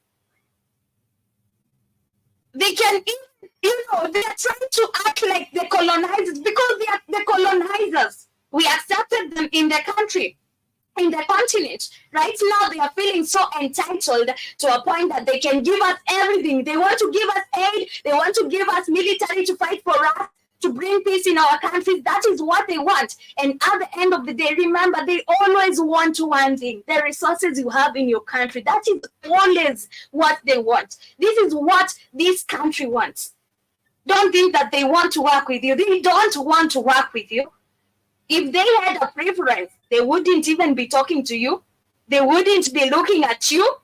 They can even, they are trying to act like the colonizers because they are the colonizers. We accepted them in the country, in the continent. Right now, they are feeling so entitled to a point that they can give us everything. They want to give us aid. They want to give us military to fight for us, to bring peace in our countries. That is what they want. And at the end of the day, remember, they always want one thing: the resources you have in your country. That is always what they want. This is what this country wants. Don't think that they want to work with you. They don't want to work with you. If they had a preference, they wouldn't even be talking to you. They wouldn't be looking at you.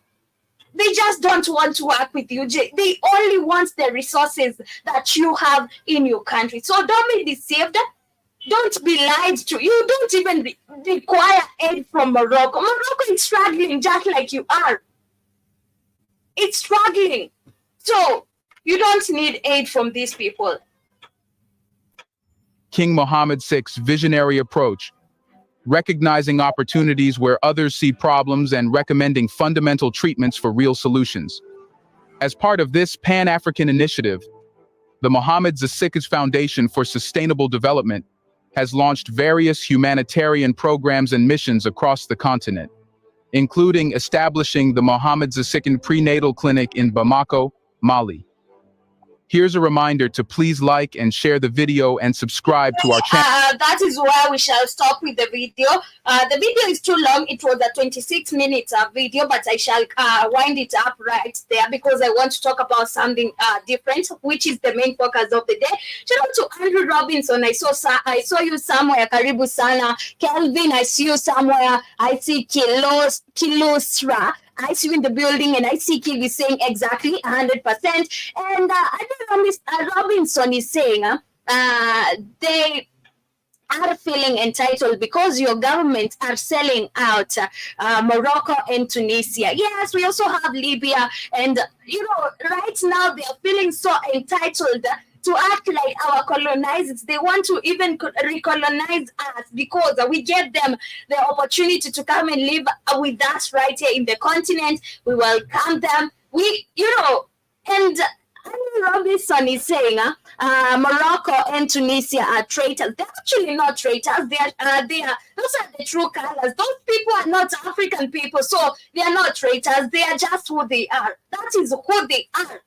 They just don't want to work with you. They only want the resources that you have in your country. So don't be deceived. Don't be lied to. You don't even require aid from Morocco. Morocco is struggling just like you are. It's struggling. So you don't need aid from these people.
King Mohammed VI's visionary approach, recognizing opportunities where others see problems and recommending fundamental treatments for real solutions. As part of this Pan-African initiative, the Mohammed VI Foundation for Sustainable Development has launched various humanitarian programs and missions across the continent, including establishing the Mohammed VI Prenatal Clinic in Bamako, Mali. Here's a reminder to please like and share the video and subscribe to our channel.
That is where we shall stop with the video. The video is too long. It was a 26-minute video, but I shall wind it up right there because I want to talk about something different, which is the main focus of the day. Shout out to Andrew Robinson. I saw you somewhere. Karibu sana. Kelvin, I see you somewhere. I see Kilosra. I see you in the building, and I see Kiwi saying exactly 100%. And I don't know, Mr. Robinson is saying they are feeling entitled because your government are selling out Morocco and Tunisia. Yes, we also have Libya, and right now they are feeling so entitled to act like our colonizers. They want to even recolonize us because we give them the opportunity to come and live with us right here in the continent. We welcome them. And Andrew Robinson is saying Morocco and Tunisia are traitors. They're actually not traitors. They are those are the true colors. Those people are not African people, so they are not traitors. They are just who they are. That is who they are.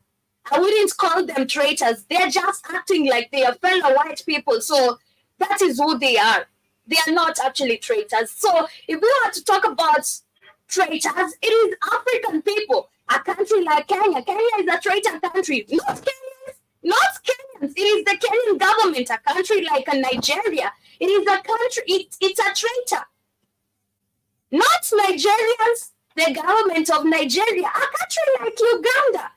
I wouldn't call them traitors. They're just acting like they are fellow white people. So that is who they are. They are not actually traitors. So if we want to talk about traitors, it is African people. A country like Kenya. Kenya is a traitor country. Not Kenyans. It is the Kenyan government. A country like Nigeria. It is a country. It's a traitor. Not Nigerians. The government of Nigeria. A country like Uganda.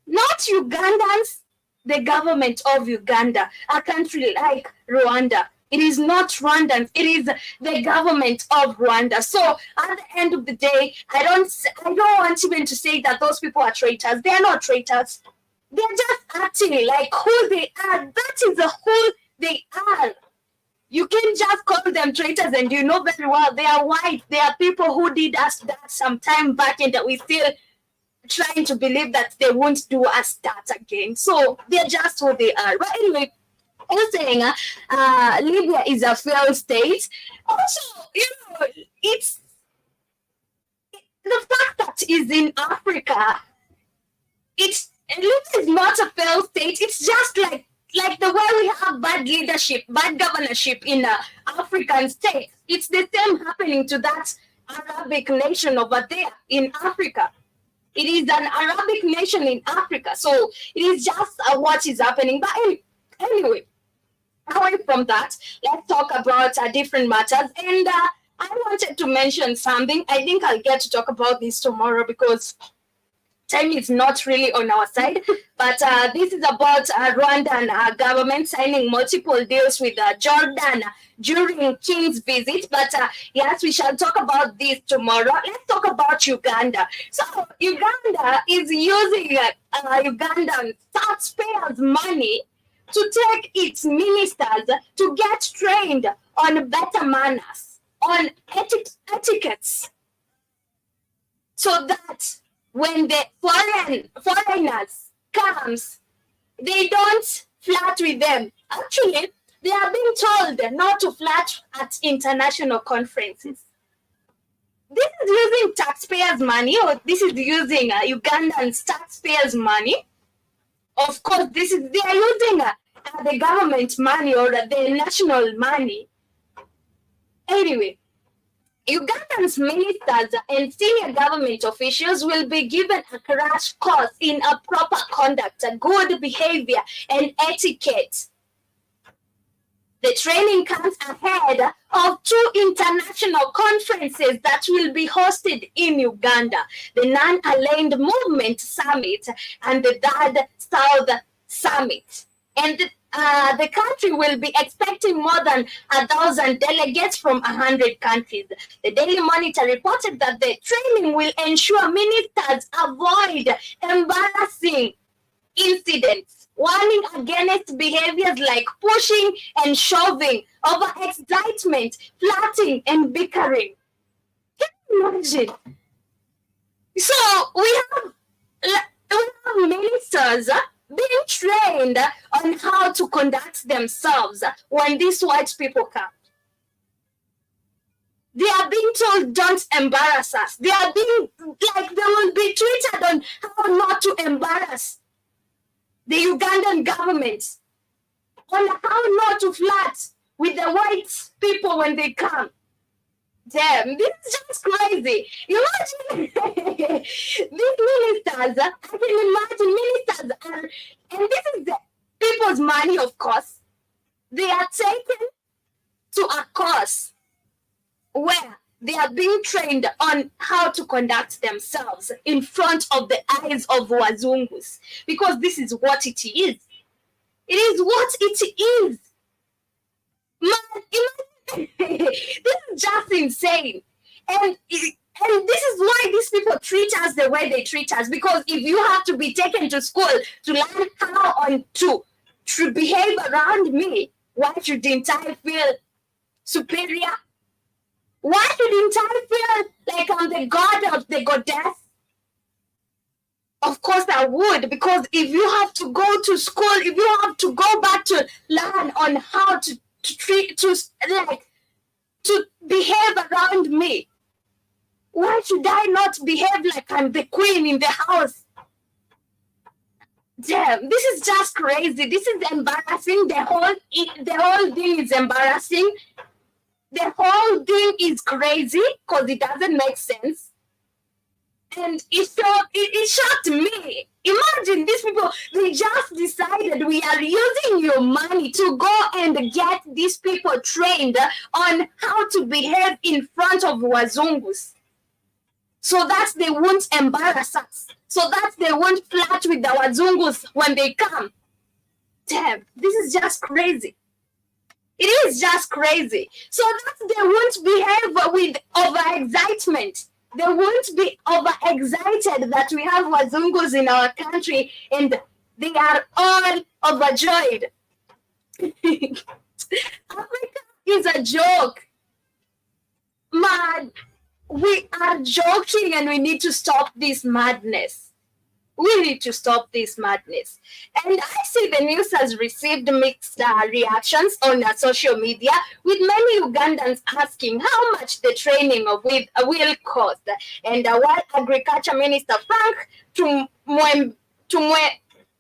Not Ugandans, the government of Uganda, a country like Rwanda. It is not Rwandans. It is the government of Rwanda. So at the end of the day, I don't want even to say that those people are traitors. They are not traitors. They're just acting like who they are. That is who they are. You can just call them traitors, and you know very well they are white. They are people who did us that some time back, and we still trying to believe that they won't do us that again. So they're just who they are. But anyway, I was saying Libya is a failed state. Also, it's the fact that it's in Africa. Libya is not a failed state. It's just like the way we have bad leadership, bad governorship in African states. It's the same happening to that Arabic nation over there in Africa. It is an Arabic nation in Africa. So it is just what is happening. But anyway, away from that, let's talk about different matters. And I wanted to mention something. I think I'll get to talk about this tomorrow because time is not really on our side. But this is about Rwandan government signing multiple deals with Jordan during King's visit. But yes, we shall talk about this tomorrow. Let's talk about Uganda. So Uganda is using Ugandan taxpayers' money to take its ministers to get trained on better manners, on etiquettes, so that when the foreigners comes, they don't flirt with them. Actually, they are being told not to flirt at international conferences. This is using taxpayers' money, or this is using Ugandan taxpayers' money. Of course, they are using the government money or the national money. Anyway, Ugandan's ministers and senior government officials will be given a crash course in a proper conduct, a good behavior, and etiquette. The training comes ahead of two international conferences that will be hosted in Uganda, the Non-Aligned Movement Summit and the Third South Summit. And the country will be expecting more than 1,000 delegates from 100 countries. The Daily Monitor reported that the training will ensure ministers avoid embarrassing incidents, warning against behaviors like pushing and shoving, over-excitement, flirting, and bickering. Can you imagine? So we have ministers being trained on how to conduct themselves when these white people come. They are being told, don't embarrass us. They are being, like, they will be tweeted on how not to embarrass the Ugandan government, on how not to flirt with the white people when they come. Damn, this is just crazy. Imagine these ministers, I can imagine ministers are, and this is the people's money, of course. They are taken to a course where they are being trained on how to conduct themselves in front of the eyes of Wazungus, because this is what it is. It is what it is. Man, this is just insane. And this is why these people treat us the way they treat us. Because if you have to be taken to school to learn how to behave around me, why shouldn't I feel superior? Why shouldn't I feel like I'm the god of the goddess? Of course I would, because if you have to go to school, if you have to go back to learn on how to behave around me, why should I not behave like I'm the queen in the house? Damn, this is just crazy. This is embarrassing. The whole thing is embarrassing. The whole thing is crazy because it doesn't make sense. And it shocked me. Imagine these people, they just decided we are using your money to go and get these people trained on how to behave in front of Wazungus, so that they won't embarrass us, so that they won't flirt with the Wazungus when they come. Damn, this is just crazy. It is just crazy. So that they won't behave with overexcitement. They won't be overexcited that we have Wazungus in our country and they are all overjoyed. Africa is a joke. Man, we are joking and we need to stop this madness. We need to stop this madness. And I see the news has received mixed reactions on social media, with many Ugandans asking how much the training will cost. And while Agriculture Minister Frank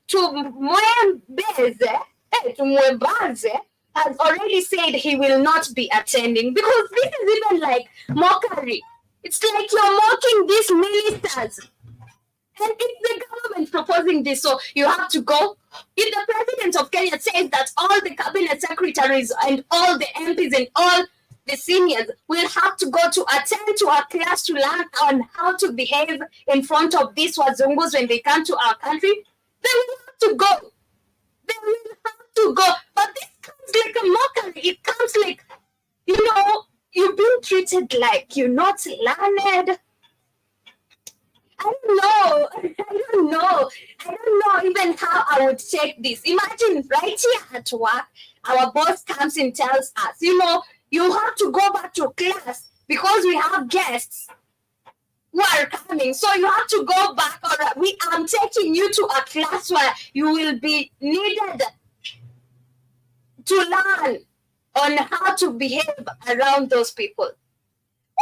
Tumwebaze has already said he will not be attending, because this is even like mockery. It's like you're mocking these ministers. And it's the government proposing this, so you have to go. If the president of Kenya says that all the cabinet secretaries and all the MPs and all the seniors will have to go to attend to our class to learn on how to behave in front of these Wazungus when they come to our country, they will have to go. They will have to go. But this comes like a mockery. It comes like, you've been treated like you're not learned. I don't know even how I would take this. Imagine right here at work, our boss comes and tells us, you have to go back to class because we have guests who are coming. So you have to go back, or I'm taking you to a class where you will be needed to learn on how to behave around those people.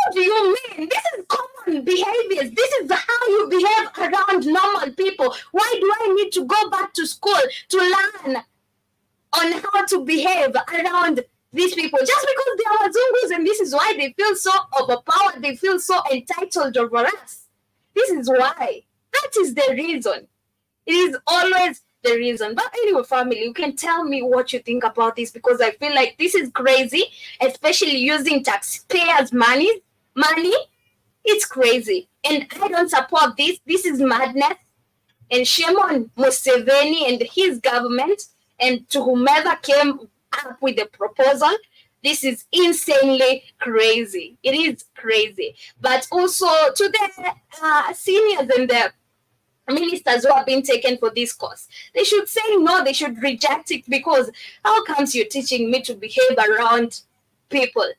What do you mean? This is common behaviors. This is how you behave around normal people. Why do I need to go back to school to learn on how to behave around these people? Just because they are Zungus, and this is why they feel so overpowered. They feel so entitled over us. This is why. That is the reason. It is always the reason. But anyway, family, you can tell me what you think about this, because I feel like this is crazy, especially using taxpayers' money. It's crazy. And I don't support this. This is madness. And shame on Museveni and his government and to whomever came up with the proposal. This is insanely crazy. It is crazy. But also to the seniors and the ministers who have been taken for this course, they should say no, they should reject it, because how comes you're teaching me to behave around people?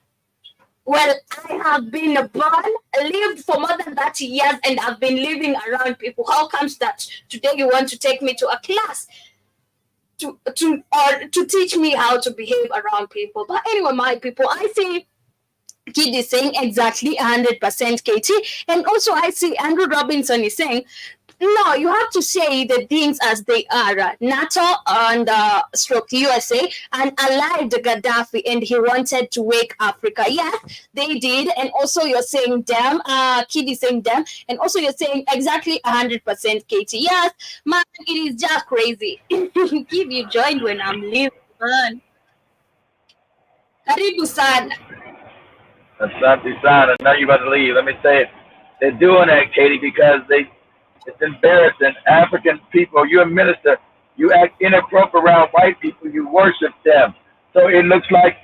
Well, I have been lived for more than 30 years and I've been living around people. How comes that today you want to take me to a class to teach me how to behave around people? But anyway, my people, I see Kid is saying exactly 100% Katie. And also I see Andrew Robinson is saying, no, you have to say the things as they are. NATO and stroke USA and allied Gaddafi, and he wanted to wake Africa. Yes, they did. And also you're saying them, Kid is saying them. And also you're saying exactly 100% Katie. Yes, man, it is just crazy. If you joined when I'm leaving, man. Karibu sana.
Asante sana. Now you're about to leave. Let me say it. They're doing that, Katie, because it's embarrassing. African people, you're a minister, you act inappropriate around white people, you worship them. So it looks like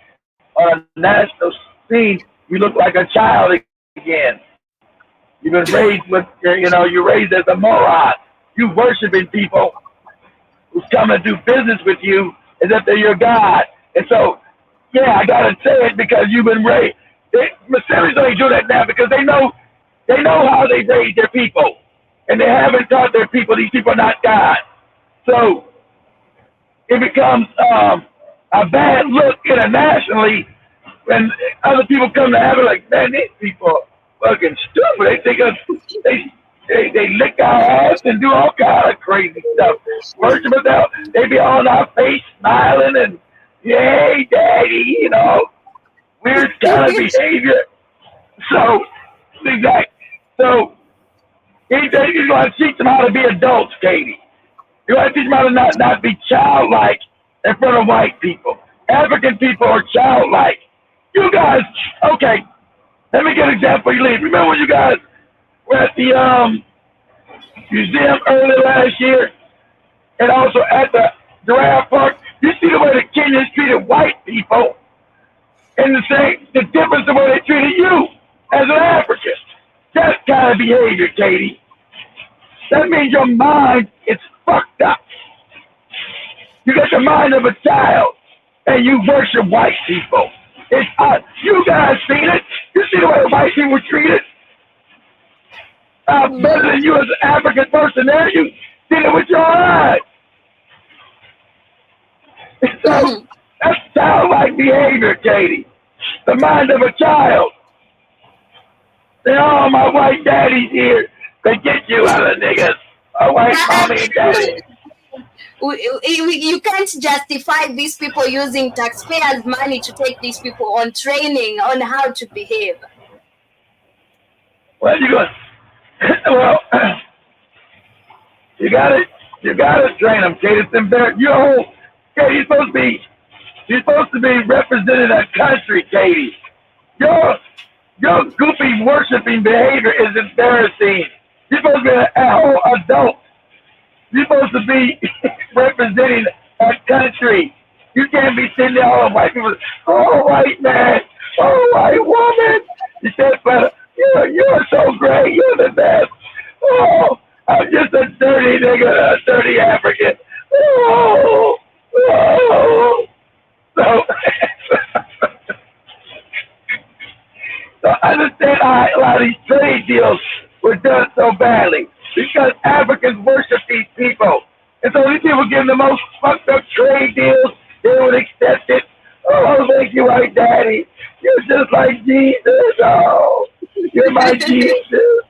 on a national scene, you look like a child again. You've been raised with, you're raised as a moron. You worshiping people who's coming to do business with you as if they're your God. And so, yeah, I got to say it because you've been raised. Muslims only do that now because they know how they raise their people. And they haven't taught their people, these people are not God. So it becomes a bad look internationally when other people come to have it like, man, these people are fucking stupid. They think they lick our ass and do all kind of crazy stuff. Worship us out. They be on our face smiling and, yay, daddy, weird kind of behavior. So, exactly. So, you want to teach them how to be adults, Katie. You want to teach them how to not be childlike in front of white people. African people are childlike. You guys, okay, let me get an example. You leave. Remember when you guys were at the museum early last year and also at the Giraffe Park? You see the way the Kenyans treated white people, and the difference in the way they treated you as an African. That kind of behavior, Katie. That means your mind is fucked up. You got the mind of a child, and you worship white people. It's you guys seen it. You see the way white people were treated. Better than you as an African person there. You seen it with your eyes. So that's childlike behavior, Katie. The mind of a child. Say, oh, my white daddy's here to get you out of niggas. My white mommy and daddy.
You can't justify these people using taxpayers' money to take these people on training on how to behave.
Well, well, you gotta train them, Katie. It's embarrassing. Katie, you're supposed to be representing a country, Katie. Your goofy worshiping behavior is embarrassing. You're supposed to be a whole adult. You're supposed to be representing a country. You can't be sitting there all the white people. Oh, white man. Oh, white woman. You said, but you're so great. You're the best. Oh, I'm just a dirty nigga, a dirty African. Oh. So, so I understand how a lot of these trade deals were done so badly because Africans worship these people. And so these people give them the most fucked up trade deals. They would accept it. Oh, thank you, white daddy. You're just like Jesus. Oh, you're my Jesus.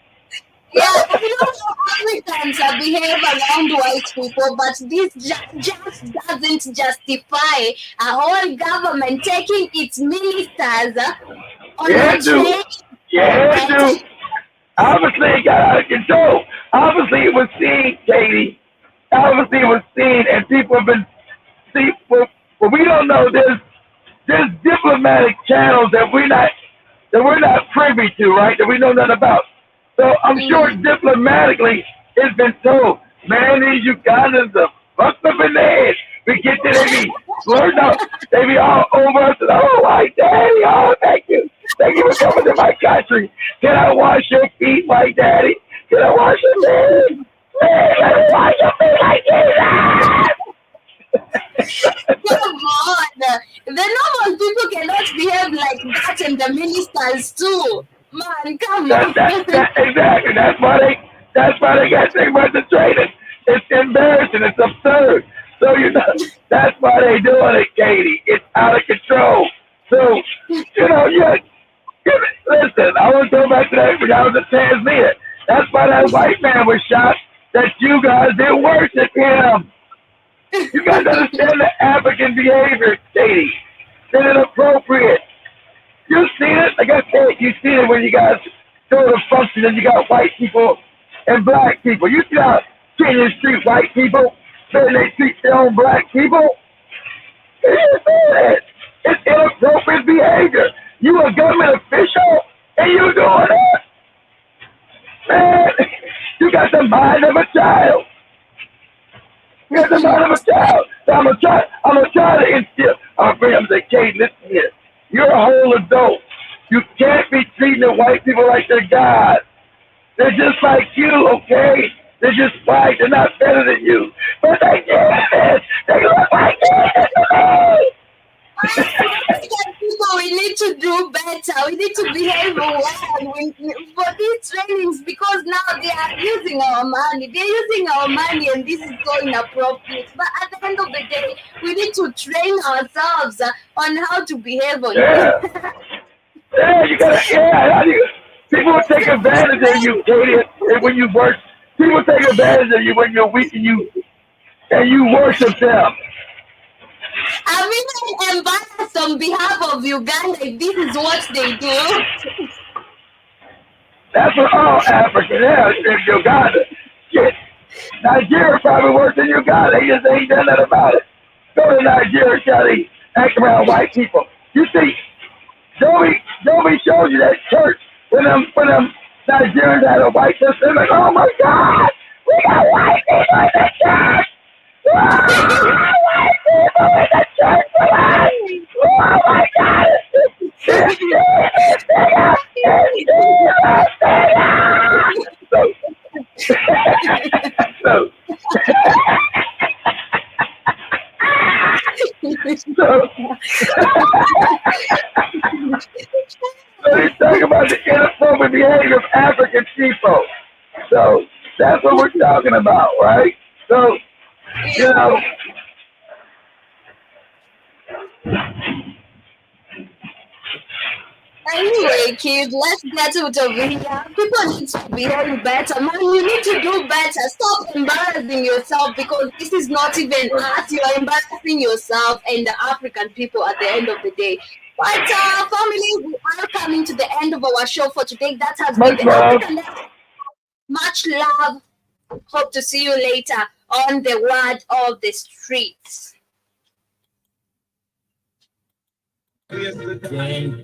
Yeah, we know how Africans behave around white people, but this just doesn't justify a whole government taking its ministers on a trade.
Yeah, it do. Obviously, it got out of control. Obviously, it was seen, Katie. Obviously, it was seen, and people have been well, we don't know. There's diplomatic channels that we're not privy to, right? That we know nothing about. So I'm sure diplomatically it's been told, man, these Ugandans are fucked up in the head. We get to they be slurred up. They be all over us. And, oh, white daddy. Oh, thank you. Thank you for coming to my country. Can I wash your feet, white daddy? Can I wash your feet? Man, let me wash your feet like Jesus.
Come on. The normal people cannot behave like that, and the ministers too. Man, come on.
Exactly. That's why they got so much of training. It's embarrassing. It's absurd. So that's why they doing it, Katie. It's out of control. So listen. I want to go back to that when I was in Tanzania. That's why that white man was shot. That you guys didn't worship him. You guys understand the African behavior, Katie. It's inappropriate. You seen it? Like I said, you seen it when you guys go to function and you got white people and black people. You see how Kenyans treat white people, then they treat their own black people? It's inappropriate behavior. You a government official and you doing it? Man, you got the mind of a child. You got the mind of a child. So I'm gonna try to instill. I'm gonna say, Kate, listen here. You're a whole adult. You can't be treating the white people like they're God. They're just like you, okay? They're just white. They're not better than you. But they get it. They look like it.
People, we need to do better. We need to behave well for these trainings because now they are using our money. They're using our money and this is so inappropriate. But at the end of the day, we need to train ourselves on how to behave on
you gotta, people will take advantage of you, Katie, when you work. People take advantage of you when you're weak and you worship them.
I'm even embarrassed on behalf of Uganda if this is what they do.
That's what all African is in Uganda. Shit. Nigeria probably worse than Uganda. They just ain't done nothing about it. Go to Nigeria, Charlie, act around white people. You see, Joey showed you that church when them Nigerians had a white person. They're like, oh my God, we got white people in the church. Oh my God! So, so he's talking about the inappropriate behavior of African people. So that's what we're talking about, right? So, you know,
Anyway, kids, let's get to the video. People need to behave better. Man, you need to do better. Stop embarrassing yourself because this is not even art. You are embarrassing yourself and the African people at the end of the day. But family, we are coming to the end of our show for today. That has been
much
the
love.
African. Much love. Hope to see you later on the word of the streets.
Gang.